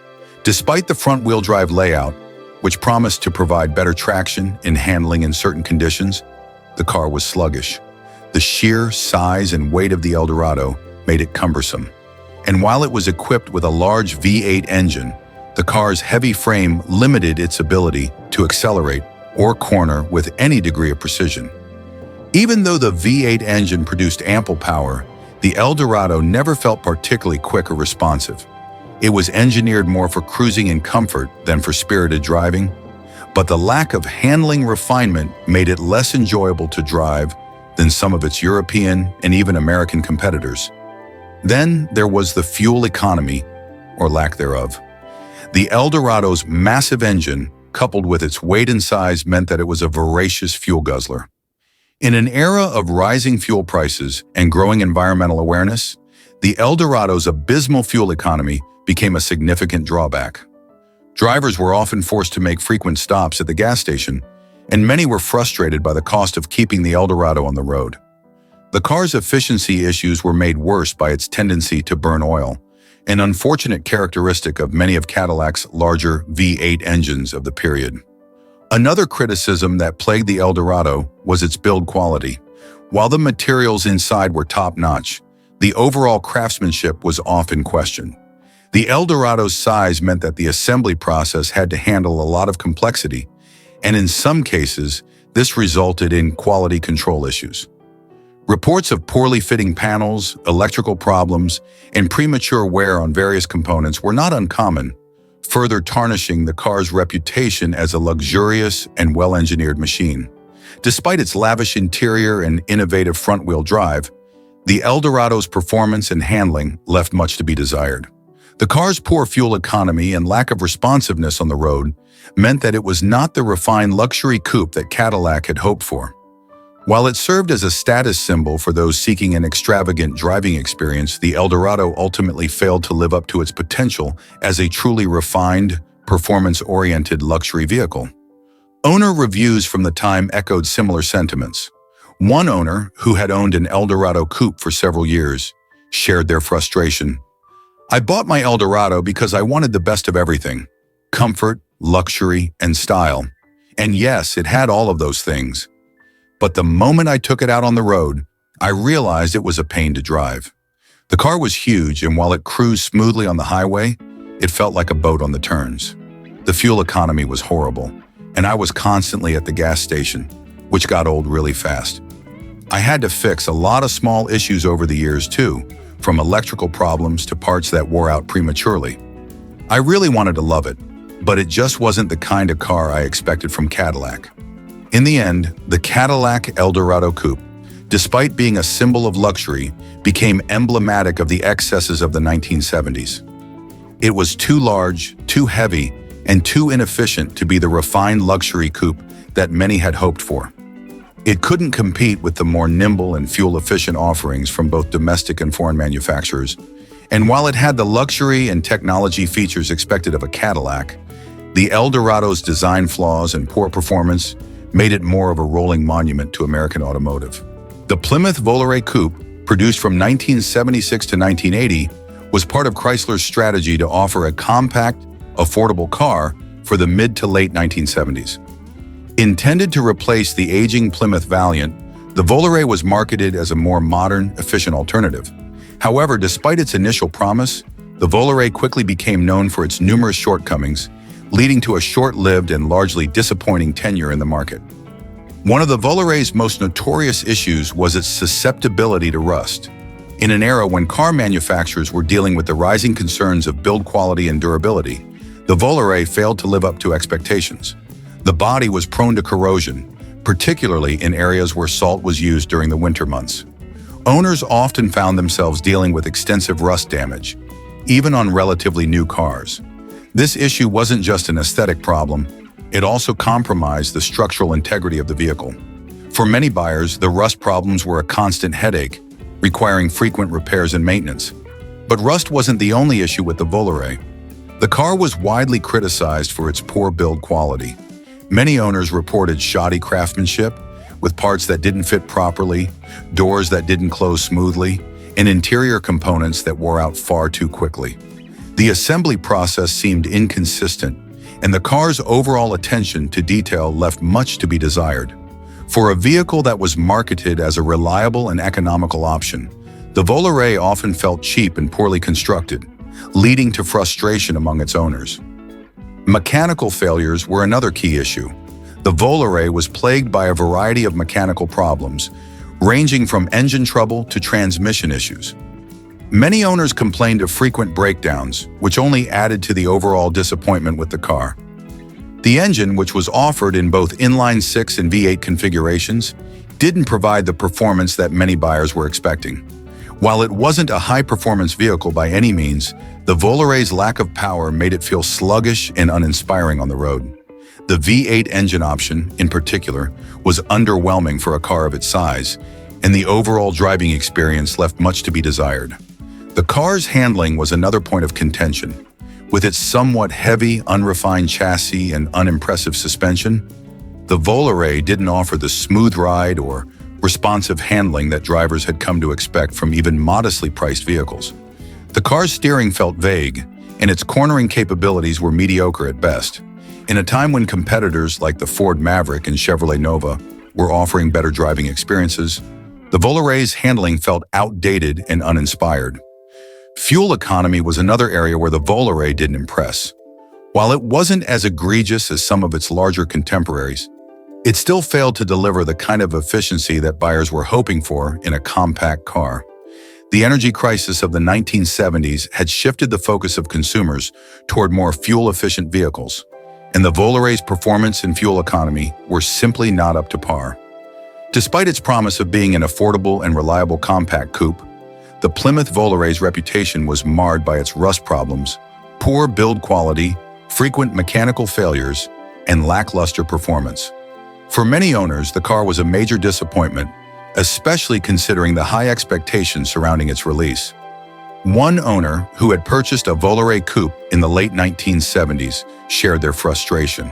Speaker 1: Despite the front-wheel drive layout, which promised to provide better traction and handling in certain conditions, the car was sluggish. The sheer size and weight of the Eldorado made it cumbersome. And while it was equipped with a large V8 engine, the car's heavy frame limited its ability to accelerate or corner with any degree of precision. Even though the V8 engine produced ample power, the Eldorado never felt particularly quick or responsive. It was engineered more for cruising and comfort than for spirited driving, but the lack of handling refinement made it less enjoyable to drive than some of its European and even American competitors. Then there was the fuel economy, or lack thereof. The Eldorado's massive engine, coupled with its weight and size, meant that it was a voracious fuel guzzler. In an era of rising fuel prices and growing environmental awareness, the Eldorado's abysmal fuel economy became a significant drawback. Drivers were often forced to make frequent stops at the gas station, and many were frustrated by the cost of keeping the Eldorado on the road. The car's efficiency issues were made worse by its tendency to burn oil, an unfortunate characteristic of many of Cadillac's larger V8 engines of the period. Another criticism that plagued the Eldorado was its build quality. While the materials inside were top-notch, the overall craftsmanship was often questioned. The Eldorado's size meant that the assembly process had to handle a lot of complexity, and in some cases, this resulted in quality control issues. Reports of poorly fitting panels, electrical problems, and premature wear on various components were not uncommon, further tarnishing the car's reputation as a luxurious and well-engineered machine. Despite its lavish interior and innovative front-wheel drive, the Eldorado's performance and handling left much to be desired. The car's poor fuel economy and lack of responsiveness on the road meant that it was not the refined luxury coupe that Cadillac had hoped for. While it served as a status symbol for those seeking an extravagant driving experience, the Eldorado ultimately failed to live up to its potential as a truly refined, performance-oriented luxury vehicle. Owner reviews from the time echoed similar sentiments. One owner, who had owned an Eldorado coupe for several years, shared their frustration. "I bought my Eldorado because I wanted the best of everything: comfort, luxury, and style. And yes, it had all of those things. But the moment I took it out on the road, I realized it was a pain to drive. The car was huge, and while it cruised smoothly on the highway, it felt like a boat on the turns. The fuel economy was horrible, and I was constantly at the gas station, which got old really fast. I had to fix a lot of small issues over the years too, from electrical problems to parts that wore out prematurely. I really wanted to love it, but it just wasn't the kind of car I expected from Cadillac. In the end, the Cadillac Dorado Coupe, despite being a symbol of luxury, became emblematic of the excesses of the 1970s. It was too large, too heavy, and too inefficient to be the refined luxury coupe that many had hoped for. It couldn't compete with the more nimble and fuel-efficient offerings from both domestic and foreign manufacturers, and while it had the luxury and technology features expected of a Cadillac, the Eldorado's design flaws and poor performance made it more of a rolling monument to American automotive. The Plymouth Voler Coupe, produced from 1976 to 1980, was part of Chrysler's strategy to offer a compact, affordable car for the mid to late 1970s. Intended to replace the aging Plymouth Valiant, the Voler was marketed as a more modern, efficient alternative. However, despite its initial promise, the Voler quickly became known for its numerous shortcomings, leading to a short-lived and largely disappointing tenure in the market. One of the Voler's most notorious issues was its susceptibility to rust. In an era when car manufacturers were dealing with the rising concerns of build quality and durability, the Voler failed to live up to expectations. The body was prone to corrosion, particularly in areas where salt was used during the winter months. Owners often found themselves dealing with extensive rust damage, even on relatively new cars. This issue wasn't just an aesthetic problem, it also compromised the structural integrity of the vehicle. For many buyers, the rust problems were a constant headache, requiring frequent repairs and maintenance. But rust wasn't the only issue with the Voler. The car was widely criticized for its poor build quality. Many owners reported shoddy craftsmanship, with parts that didn't fit properly, doors that didn't close smoothly, and interior components that wore out far too quickly. The assembly process seemed inconsistent, and the car's overall attention to detail left much to be desired. For a vehicle that was marketed as a reliable and economical option, the Voler often felt cheap and poorly constructed, leading to frustration among its owners. Mechanical failures were another key issue. The Voler was plagued by a variety of mechanical problems, ranging from engine trouble to transmission issues. Many owners complained of frequent breakdowns, which only added to the overall disappointment with the car. The engine, which was offered in both inline-6 and V8 configurations, didn't provide the performance that many buyers were expecting. While it wasn't a high-performance vehicle by any means, the Voler's lack of power made it feel sluggish and uninspiring on the road. The V8 engine option, in particular, was underwhelming for a car of its size, and the overall driving experience left much to be desired. The car's handling was another point of contention. With its somewhat heavy, unrefined chassis and unimpressive suspension, the Voler didn't offer the smooth ride or responsive handling that drivers had come to expect from even modestly priced vehicles. The car's steering felt vague, and its cornering capabilities were mediocre at best. In a time when competitors like the Ford Maverick and Chevrolet Nova were offering better driving experiences, the Voler's handling felt outdated and uninspired. Fuel economy was another area where the Voler didn't impress. While it wasn't as egregious as some of its larger contemporaries, it still failed to deliver the kind of efficiency that buyers were hoping for in a compact car. The energy crisis of the 1970s had shifted the focus of consumers toward more fuel-efficient vehicles, and the Voler's performance and fuel economy were simply not up to par. Despite its promise of being an affordable and reliable compact coupe, the Plymouth Voler's reputation was marred by its rust problems, poor build quality, frequent mechanical failures, and lackluster performance. For many owners, the car was a major disappointment, especially considering the high expectations surrounding its release. One owner, who had purchased a Voler coupe in the late 1970s, shared their frustration.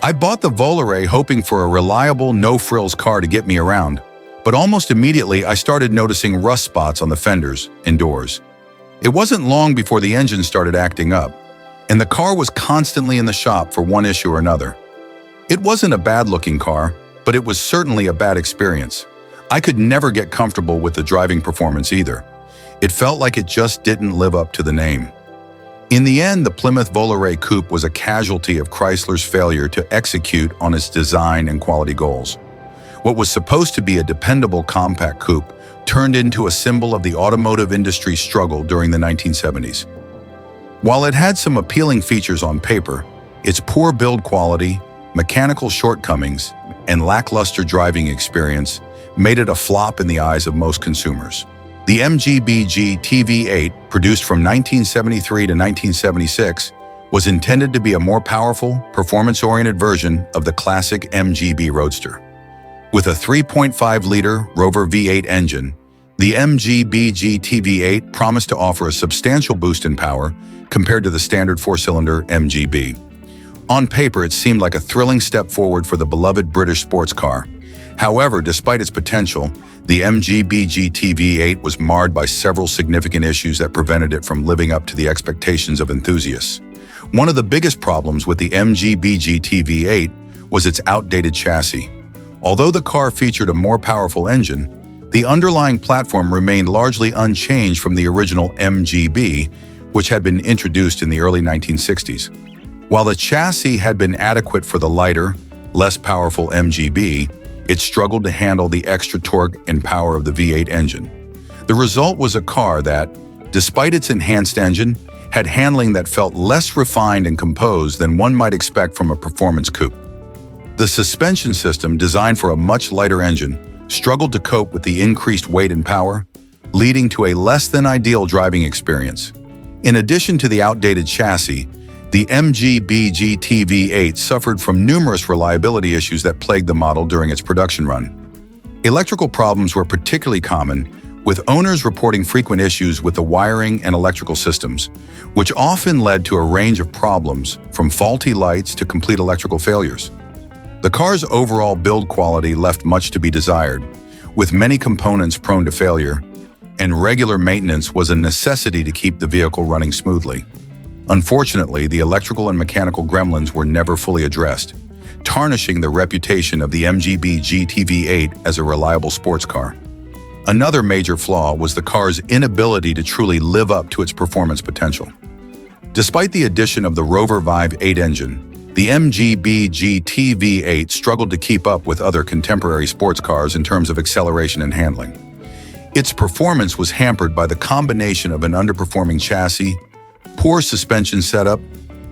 Speaker 1: "I bought the Voler hoping for a reliable, no-frills car to get me around, but almost immediately I started noticing rust spots on the fenders and doors. It wasn't long before the engine started acting up, and the car was constantly in the shop for one issue or another. It wasn't a bad-looking car, but it was certainly a bad experience. I could never get comfortable with the driving performance either. It felt like it just didn't live up to the name. In the end, the Plymouth Voler Coupe was a casualty of Chrysler's failure to execute on its design and quality goals. What was supposed to be a dependable compact coupe turned into a symbol of the automotive industry's struggle during the 1970s. While it had some appealing features on paper, its poor build quality, mechanical shortcomings, and lackluster driving experience made it a flop in the eyes of most consumers. The MGB GT-V8, produced from 1973 to 1976, was intended to be a more powerful, performance-oriented version of the classic MGB Roadster. With a 3.5-liter Rover V8 engine, the MGB GT-V8 promised to offer a substantial boost in power compared to the standard four-cylinder MGB. On paper, it seemed like a thrilling step forward for the beloved British sports car. However, despite its potential, the MGB GT-V8 was marred by several significant issues that prevented it from living up to the expectations of enthusiasts. One of the biggest problems with the MGB GT-V8 was its outdated chassis. Although the car featured a more powerful engine, the underlying platform remained largely unchanged from the original MGB, which had been introduced in the early 1960s. While the chassis had been adequate for the lighter, less powerful MGB, it struggled to handle the extra torque and power of the V8 engine. The result was a car that, despite its enhanced engine, had handling that felt less refined and composed than one might expect from a performance coupe. The suspension system, designed for a much lighter engine, struggled to cope with the increased weight and power, leading to a less-than-ideal driving experience. In addition to the outdated chassis, the MGB GT-V8 suffered from numerous reliability issues that plagued the model during its production run. Electrical problems were particularly common, with owners reporting frequent issues with the wiring and electrical systems, which often led to a range of problems, from faulty lights to complete electrical failures. The car's overall build quality left much to be desired, with many components prone to failure, and regular maintenance was a necessity to keep the vehicle running smoothly. Unfortunately, the electrical and mechanical gremlins were never fully addressed, tarnishing the reputation of the MGB GT-V8 as a reliable sports car. Another major flaw was the car's inability to truly live up to its performance potential. Despite the addition of the Rover V8 engine, the MGB GT-V8 struggled to keep up with other contemporary sports cars in terms of acceleration and handling. Its performance was hampered by the combination of an underperforming chassis, poor suspension setup,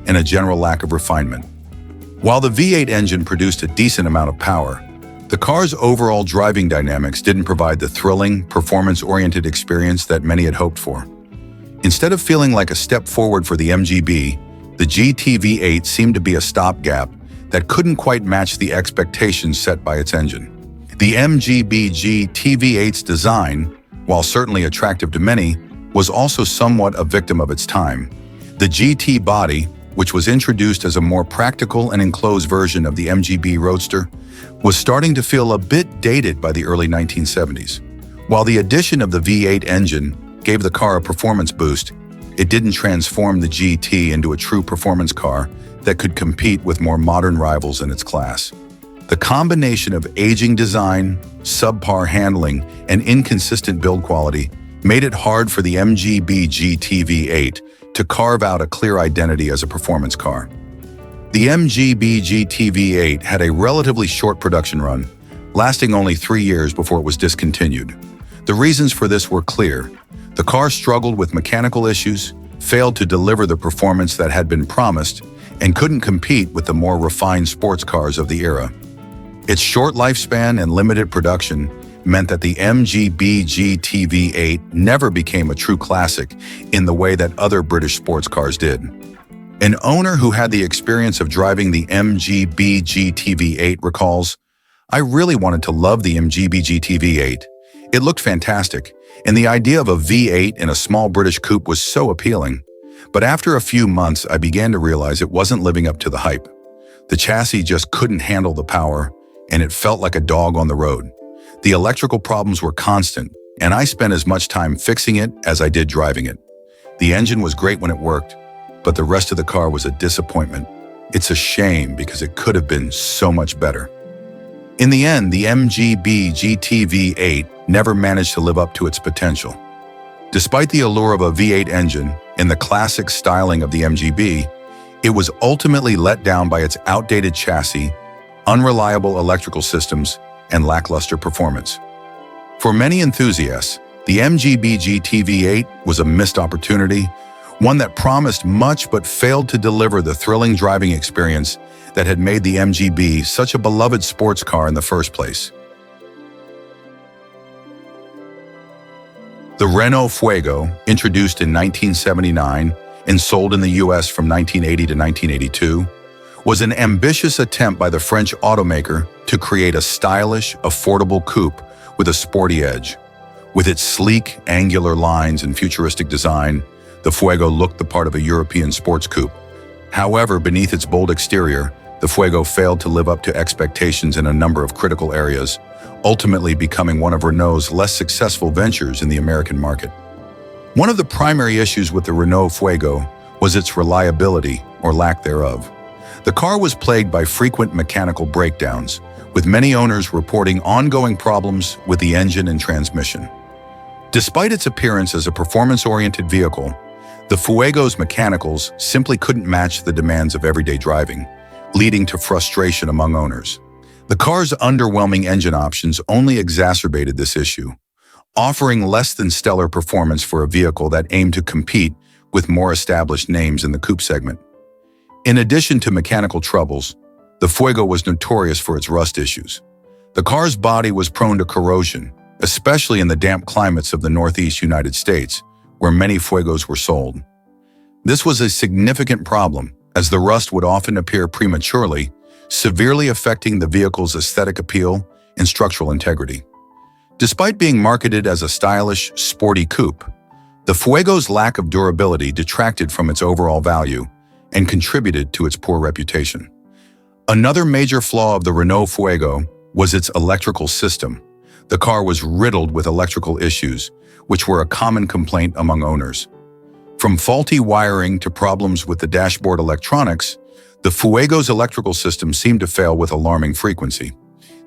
Speaker 1: and a general lack of refinement. While the V8 engine produced a decent amount of power, the car's overall driving dynamics didn't provide the thrilling, performance-oriented experience that many had hoped for. Instead of feeling like a step forward for the MGB, the GT-V8 seemed to be a stopgap that couldn't quite match the expectations set by its engine. The MGB GT-V8's design, while certainly attractive to many, was also somewhat a victim of its time. The GT body, which was introduced as a more practical and enclosed version of the MGB Roadster, was starting to feel a bit dated by the early 1970s. While the addition of the V8 engine gave the car a performance boost, it didn't transform the GT into a true performance car that could compete with more modern rivals in its class. The combination of aging design, subpar handling, and inconsistent build quality made it hard for the MGB GT-V8 to carve out a clear identity as a performance car. The MGB GT-V8 had a relatively short production run, lasting only 3 years before it was discontinued. The reasons for this were clear. The car struggled with mechanical issues, failed to deliver the performance that had been promised, and couldn't compete with the more refined sports cars of the era. Its short lifespan and limited production meant that the MGB GT-V8 never became a true classic in the way that other British sports cars did. An owner who had the experience of driving the MGB GT-V8 recalls, "I really wanted to love the MGB GT-V8. It looked fantastic, and the idea of a V8 in a small British coupe was so appealing. But after a few months, I began to realize it wasn't living up to the hype. The chassis just couldn't handle the power, and it felt like a dog on the road. The electrical problems were constant, and I spent as much time fixing it as I did driving it. The engine was great when it worked, but the rest of the car was a disappointment. It's a shame because it could have been so much better." In the end, the MGB GT-V8 never managed to live up to its potential. Despite the allure of a V8 engine and the classic styling of the MGB, it was ultimately let down by its outdated chassis, unreliable electrical systems, and lackluster performance. For many enthusiasts, the MGB GT V8 was a missed opportunity, one that promised much but failed to deliver the thrilling driving experience that had made the MGB such a beloved sports car in the first place. The Renault Fuego, introduced in 1979 and sold in the US from 1980 to 1982, was an ambitious attempt by the French automaker to create a stylish, affordable coupe with a sporty edge. With its sleek, angular lines and futuristic design, the Fuego looked the part of a European sports coupe. However, beneath its bold exterior, the Fuego failed to live up to expectations in a number of critical areas, ultimately becoming one of Renault's less successful ventures in the American market. One of the primary issues with the Renault Fuego was its reliability, or lack thereof. The car was plagued by frequent mechanical breakdowns, with many owners reporting ongoing problems with the engine and transmission. Despite its appearance as a performance-oriented vehicle, the Fuego's mechanicals simply couldn't match the demands of everyday driving, leading to frustration among owners. The car's underwhelming engine options only exacerbated this issue, offering less than stellar performance for a vehicle that aimed to compete with more established names in the coupe segment. In addition to mechanical troubles, the Fuego was notorious for its rust issues. The car's body was prone to corrosion, especially in the damp climates of the Northeast United States, where many Fuegos were sold. This was a significant problem, as the rust would often appear prematurely, severely affecting the vehicle's aesthetic appeal and structural integrity. Despite being marketed as a stylish, sporty coupe, the Fuego's lack of durability detracted from its overall value and contributed to its poor reputation. Another major flaw of the Renault Fuego was its electrical system. The car was riddled with electrical issues, which were a common complaint among owners. From faulty wiring to problems with the dashboard electronics, the Fuego's electrical system seemed to fail with alarming frequency.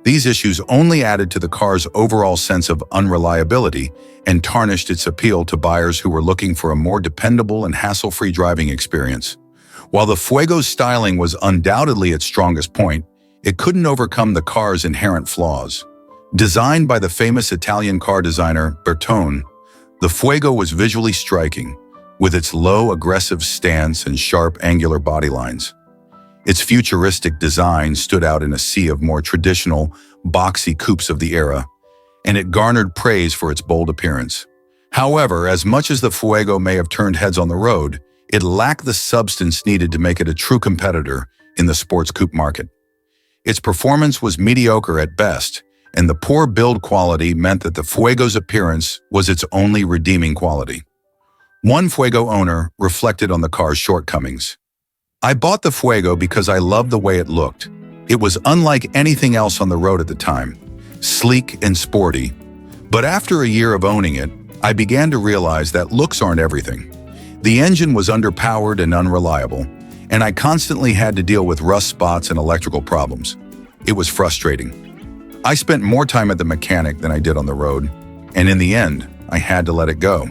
Speaker 1: These issues only added to the car's overall sense of unreliability and tarnished its appeal to buyers who were looking for a more dependable and hassle-free driving experience. While the Fuego's styling was undoubtedly its strongest point, it couldn't overcome the car's inherent flaws. Designed by the famous Italian car designer Bertone, the Fuego was visually striking, with its low, aggressive stance and sharp, angular body lines. Its futuristic design stood out in a sea of more traditional, boxy coupes of the era, and it garnered praise for its bold appearance. However, as much as the Fuego may have turned heads on the road, it lacked the substance needed to make it a true competitor in the sports coupe market. Its performance was mediocre at best, and the poor build quality meant that the Fuego's appearance was its only redeeming quality. One Fuego owner reflected on the car's shortcomings. "I bought the Fuego because I loved the way it looked. It was unlike anything else on the road at the time, sleek and sporty. But after a year of owning it, I began to realize that looks aren't everything. The engine was underpowered and unreliable, and I constantly had to deal with rust spots and electrical problems. It was frustrating. I spent more time at the mechanic than I did on the road, and in the end, I had to let it go."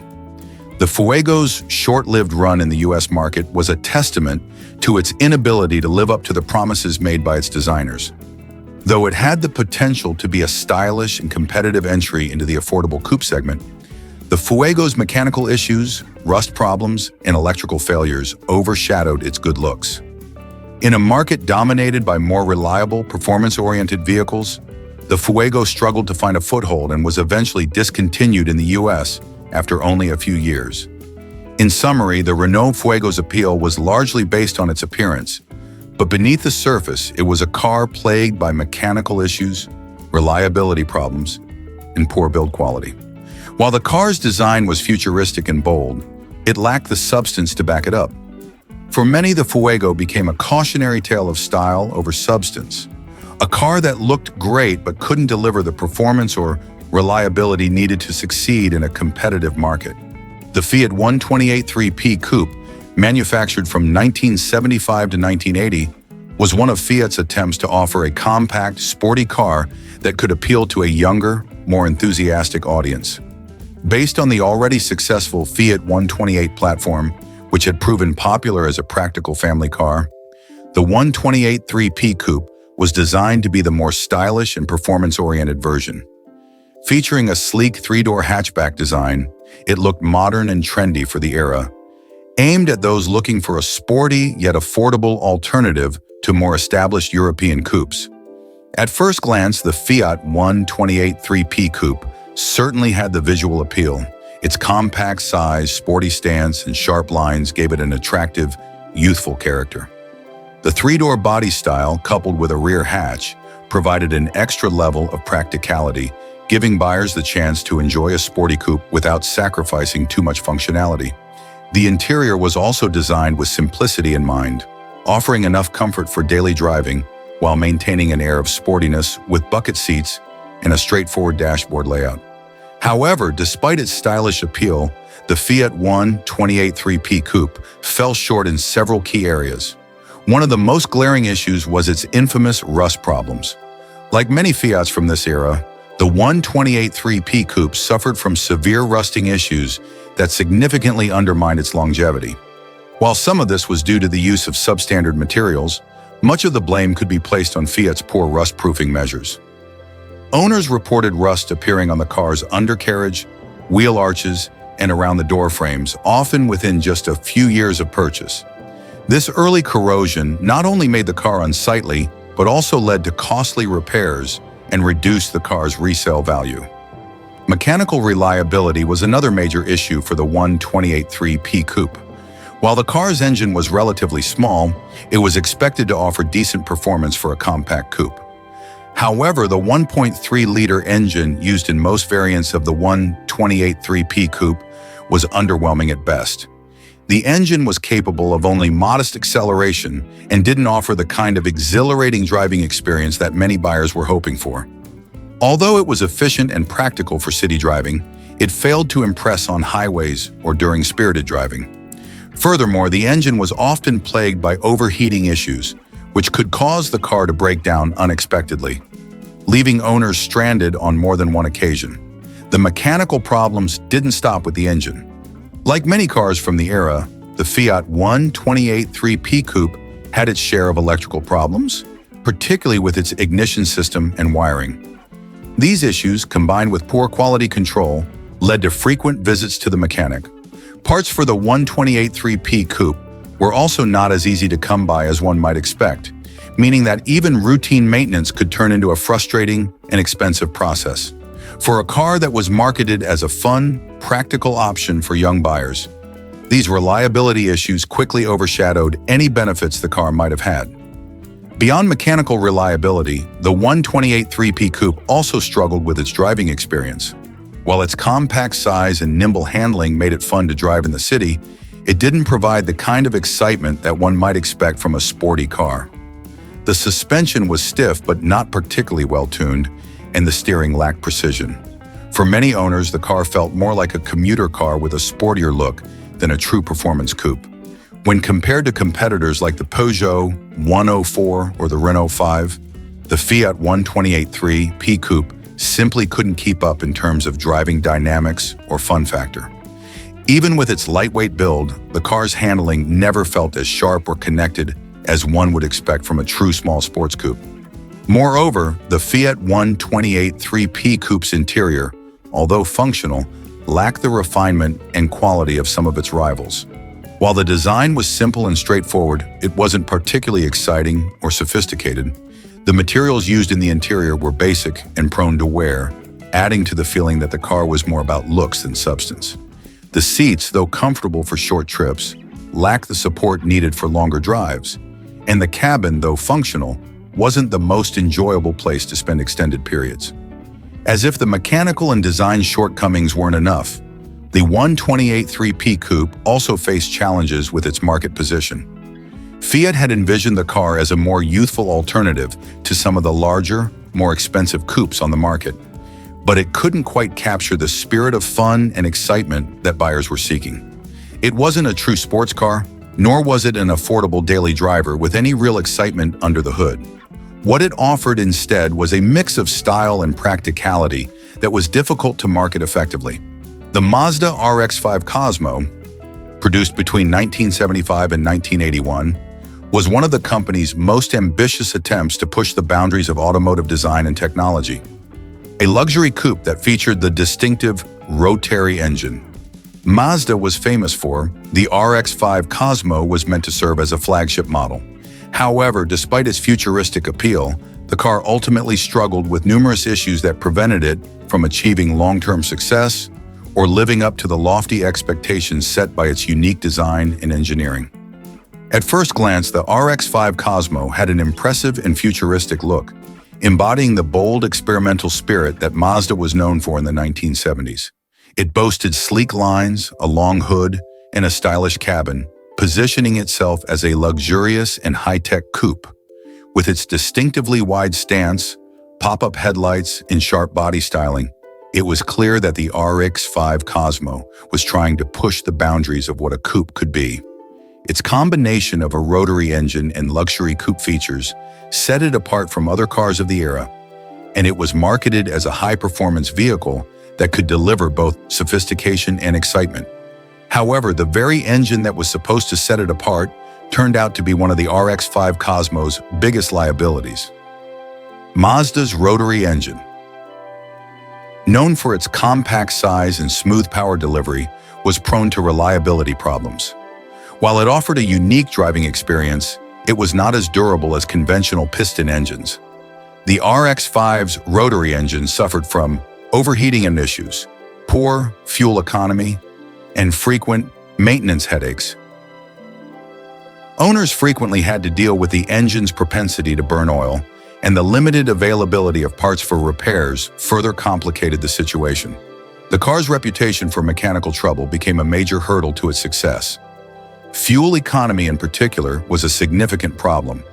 Speaker 1: The Fuego's short-lived run in the US market was a testament to its inability to live up to the promises made by its designers. Though it had the potential to be a stylish and competitive entry into the affordable coupe segment, the Fuego's mechanical issues, rust problems, and electrical failures overshadowed its good looks. In a market dominated by more reliable, performance-oriented vehicles, the Fuego struggled to find a foothold and was eventually discontinued in the US after only a few years. In summary, the Renault Fuego's appeal was largely based on its appearance, but beneath the surface, it was a car plagued by mechanical issues, reliability problems, and poor build quality. While the car's design was futuristic and bold, it lacked the substance to back it up. For many, the Fuego became a cautionary tale of style over substance, a car that looked great but couldn't deliver the performance or reliability needed to succeed in a competitive market. The Fiat 128 3P Coupe, manufactured from 1975 to 1980, was one of Fiat's attempts to offer a compact, sporty car that could appeal to a younger, more enthusiastic audience. Based on the already successful Fiat 128 platform, which had proven popular as a practical family car, the 128 3P Coupe was designed to be the more stylish and performance-oriented version. Featuring a sleek three-door hatchback design, it looked modern and trendy for the era, aimed at those looking for a sporty yet affordable alternative to more established European coupes. At first glance, the Fiat 128 3P Coupe certainly had the visual appeal. Its compact size, sporty stance, and sharp lines gave it an attractive, youthful character. The three-door body style, coupled with a rear hatch, provided an extra level of practicality, giving buyers the chance to enjoy a sporty coupe without sacrificing too much functionality. The interior was also designed with simplicity in mind, offering enough comfort for daily driving while maintaining an air of sportiness with bucket seats and a straightforward dashboard layout. However, despite its stylish appeal, the Fiat 128 3P Coupe fell short in several key areas. One of the most glaring issues was its infamous rust problems. Like many Fiats from this era, the 128 3P Coupe suffered from severe rusting issues that significantly undermined its longevity. While some of this was due to the use of substandard materials, much of the blame could be placed on Fiat's poor rust-proofing measures. Owners reported rust appearing on the car's undercarriage, wheel arches, and around the door frames, often within just a few years of purchase. This early corrosion not only made the car unsightly, but also led to costly repairs and reduced the car's resale value. Mechanical reliability was another major issue for the 128 3P Coupe. While the car's engine was relatively small, it was expected to offer decent performance for a compact coupe. However, the 1.3-liter engine used in most variants of the 128 3P Coupe was underwhelming at best. The engine was capable of only modest acceleration and didn't offer the kind of exhilarating driving experience that many buyers were hoping for. Although it was efficient and practical for city driving, it failed to impress on highways or during spirited driving. Furthermore, the engine was often plagued by overheating issues, which could cause the car to break down unexpectedly, leaving owners stranded on more than one occasion. The mechanical problems didn't stop with the engine. Like many cars from the era, the Fiat 128 3P Coupe had its share of electrical problems, particularly with its ignition system and wiring. These issues, combined with poor quality control, led to frequent visits to the mechanic. Parts for the 128 3P Coupe were also not as easy to come by as one might expect, meaning that even routine maintenance could turn into a frustrating and expensive process. For a car that was marketed as a fun, practical option for young buyers, these reliability issues quickly overshadowed any benefits the car might have had. Beyond mechanical reliability, the 128 3P Coupe also struggled with its driving experience. While its compact size and nimble handling made it fun to drive in the city, it didn't provide the kind of excitement that one might expect from a sporty car. The suspension was stiff but not particularly well-tuned, and the steering lacked precision. For many owners, the car felt more like a commuter car with a sportier look than a true performance coupe. When compared to competitors like the Peugeot 104 or the Renault 5, the Fiat 128 3P Coupe simply couldn't keep up in terms of driving dynamics or fun factor. Even with its lightweight build, the car's handling never felt as sharp or connected as one would expect from a true small sports coupe. Moreover, the Fiat 128 3P Coupe's interior, although functional, lacked the refinement and quality of some of its rivals. While the design was simple and straightforward, it wasn't particularly exciting or sophisticated. The materials used in the interior were basic and prone to wear, adding to the feeling that the car was more about looks than substance. The seats, though comfortable for short trips, lacked the support needed for longer drives, and the cabin, though functional, wasn't the most enjoyable place to spend extended periods. As if the mechanical and design shortcomings weren't enough, the 128 3P Coupe also faced challenges with its market position. Fiat had envisioned the car as a more youthful alternative to some of the larger, more expensive coupes on the market, but it couldn't quite capture the spirit of fun and excitement that buyers were seeking. It wasn't a true sports car, nor was it an affordable daily driver with any real excitement under the hood. What it offered instead was a mix of style and practicality that was difficult to market effectively. The Mazda RX-5 Cosmo, produced between 1975 and 1981, was one of the company's most ambitious attempts to push the boundaries of automotive design and technology. A luxury coupe that featured the distinctive rotary engine Mazda was famous for, the RX-5 Cosmo was meant to serve as a flagship model. However, despite its futuristic appeal, the car ultimately struggled with numerous issues that prevented it from achieving long-term success or living up to the lofty expectations set by its unique design and engineering. At first glance, the RX-5 Cosmo had an impressive and futuristic look, embodying the bold experimental spirit that Mazda was known for in the 1970s. It boasted sleek lines, a long hood, and a stylish cabin, positioning itself as a luxurious and high-tech coupe. With its distinctively wide stance, pop-up headlights, and sharp body styling, it was clear that the RX-5 Cosmo was trying to push the boundaries of what a coupe could be. Its combination of a rotary engine and luxury coupe features set it apart from other cars of the era, and it was marketed as a high-performance vehicle that could deliver both sophistication and excitement. However, the very engine that was supposed to set it apart turned out to be one of the RX-5 Cosmo's biggest liabilities. Mazda's rotary engine. Known for its compact size and smooth power delivery, was prone to reliability problems. While it offered a unique driving experience, it was not as durable as conventional piston engines. The RX-5's rotary engine suffered from overheating issues, poor fuel economy, and frequent maintenance headaches. Owners frequently had to deal with the engine's propensity to burn oil, and the limited availability of parts for repairs further complicated the situation. The car's reputation for mechanical trouble became a major hurdle to its success. Fuel economy in particular was a significant problem.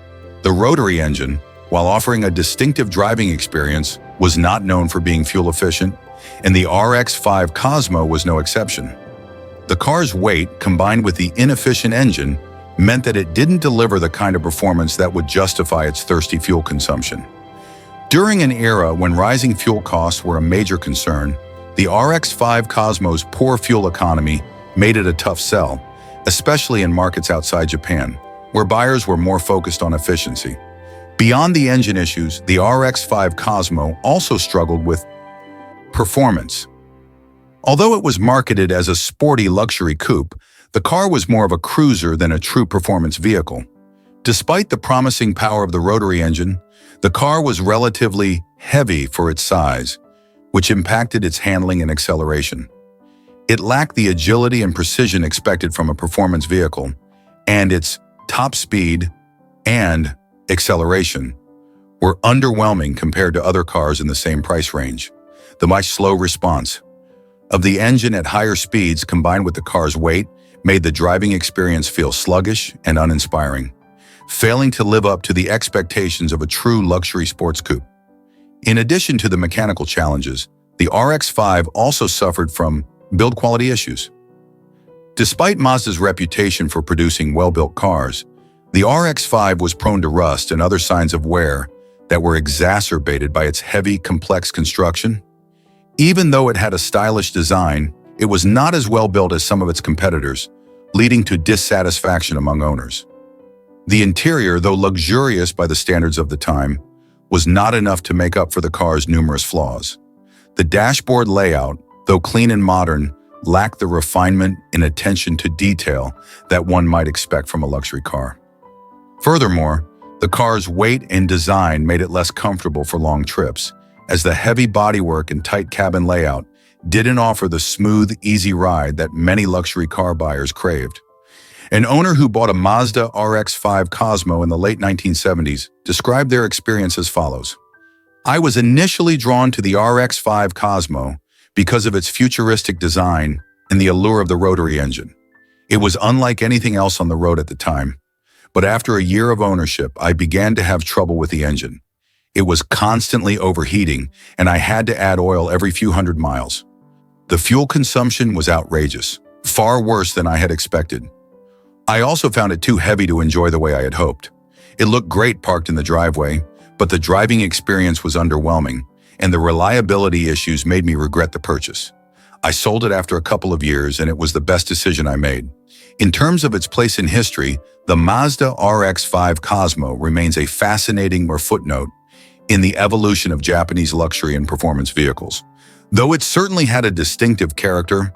Speaker 1: The rotary engine, while offering a distinctive driving experience, was not known for being fuel efficient, and the RX-5 Cosmo was no exception. The car's weight, combined with the inefficient engine, meant that it didn't deliver the kind of performance that would justify its thirsty fuel consumption. During an era when rising fuel costs were a major concern, the RX-5 Cosmo's poor fuel economy made it a tough sell, especially in markets outside Japan, where buyers were more focused on efficiency. Beyond the engine issues, the RX-5 Cosmo also struggled with performance. Although it was marketed as a sporty luxury coupe, the car was more of a cruiser than a true performance vehicle. Despite the promising power of the rotary engine, the car was relatively heavy for its size, which impacted its handling and acceleration. It lacked the agility and precision expected from a performance vehicle, and its top speed and acceleration were underwhelming compared to other cars in the same price range. The much slow response of the engine at higher speeds combined with the car's weight made the driving experience feel sluggish and uninspiring, failing to live up to the expectations of a true luxury sports coupe. In addition to the mechanical challenges, the RX-5 also suffered from build quality issues. Despite Mazda's reputation for producing well-built cars, the RX-5 was prone to rust and other signs of wear that were exacerbated by its heavy, complex construction. Even though it had a stylish design, it was not as well built as some of its competitors, leading to dissatisfaction among owners. The interior, though luxurious by the standards of the time, was not enough to make up for the car's numerous flaws. The dashboard layout, though clean and modern, lacked the refinement and attention to detail that one might expect from a luxury car. Furthermore, the car's weight and design made it less comfortable for long trips, as the heavy bodywork and tight cabin layout didn't offer the smooth, easy ride that many luxury car buyers craved. An owner who bought a Mazda RX-5 Cosmo in the late 1970s described their experience as follows. "I was initially drawn to the RX-5 Cosmo because of its futuristic design and the allure of the rotary engine. It was unlike anything else on the road at the time. But after a year of ownership, I began to have trouble with the engine. It was constantly overheating, and I had to add oil every few hundred miles. The fuel consumption was outrageous, far worse than I had expected. I also found it too heavy to enjoy the way I had hoped. It looked great parked in the driveway, but the driving experience was underwhelming, and the reliability issues made me regret the purchase. I sold it after a couple of years, and it was the best decision I made. In terms of its place in history, the Mazda RX-5 Cosmo remains a fascinating footnote in the evolution of Japanese luxury and performance vehicles. Though it certainly had a distinctive character,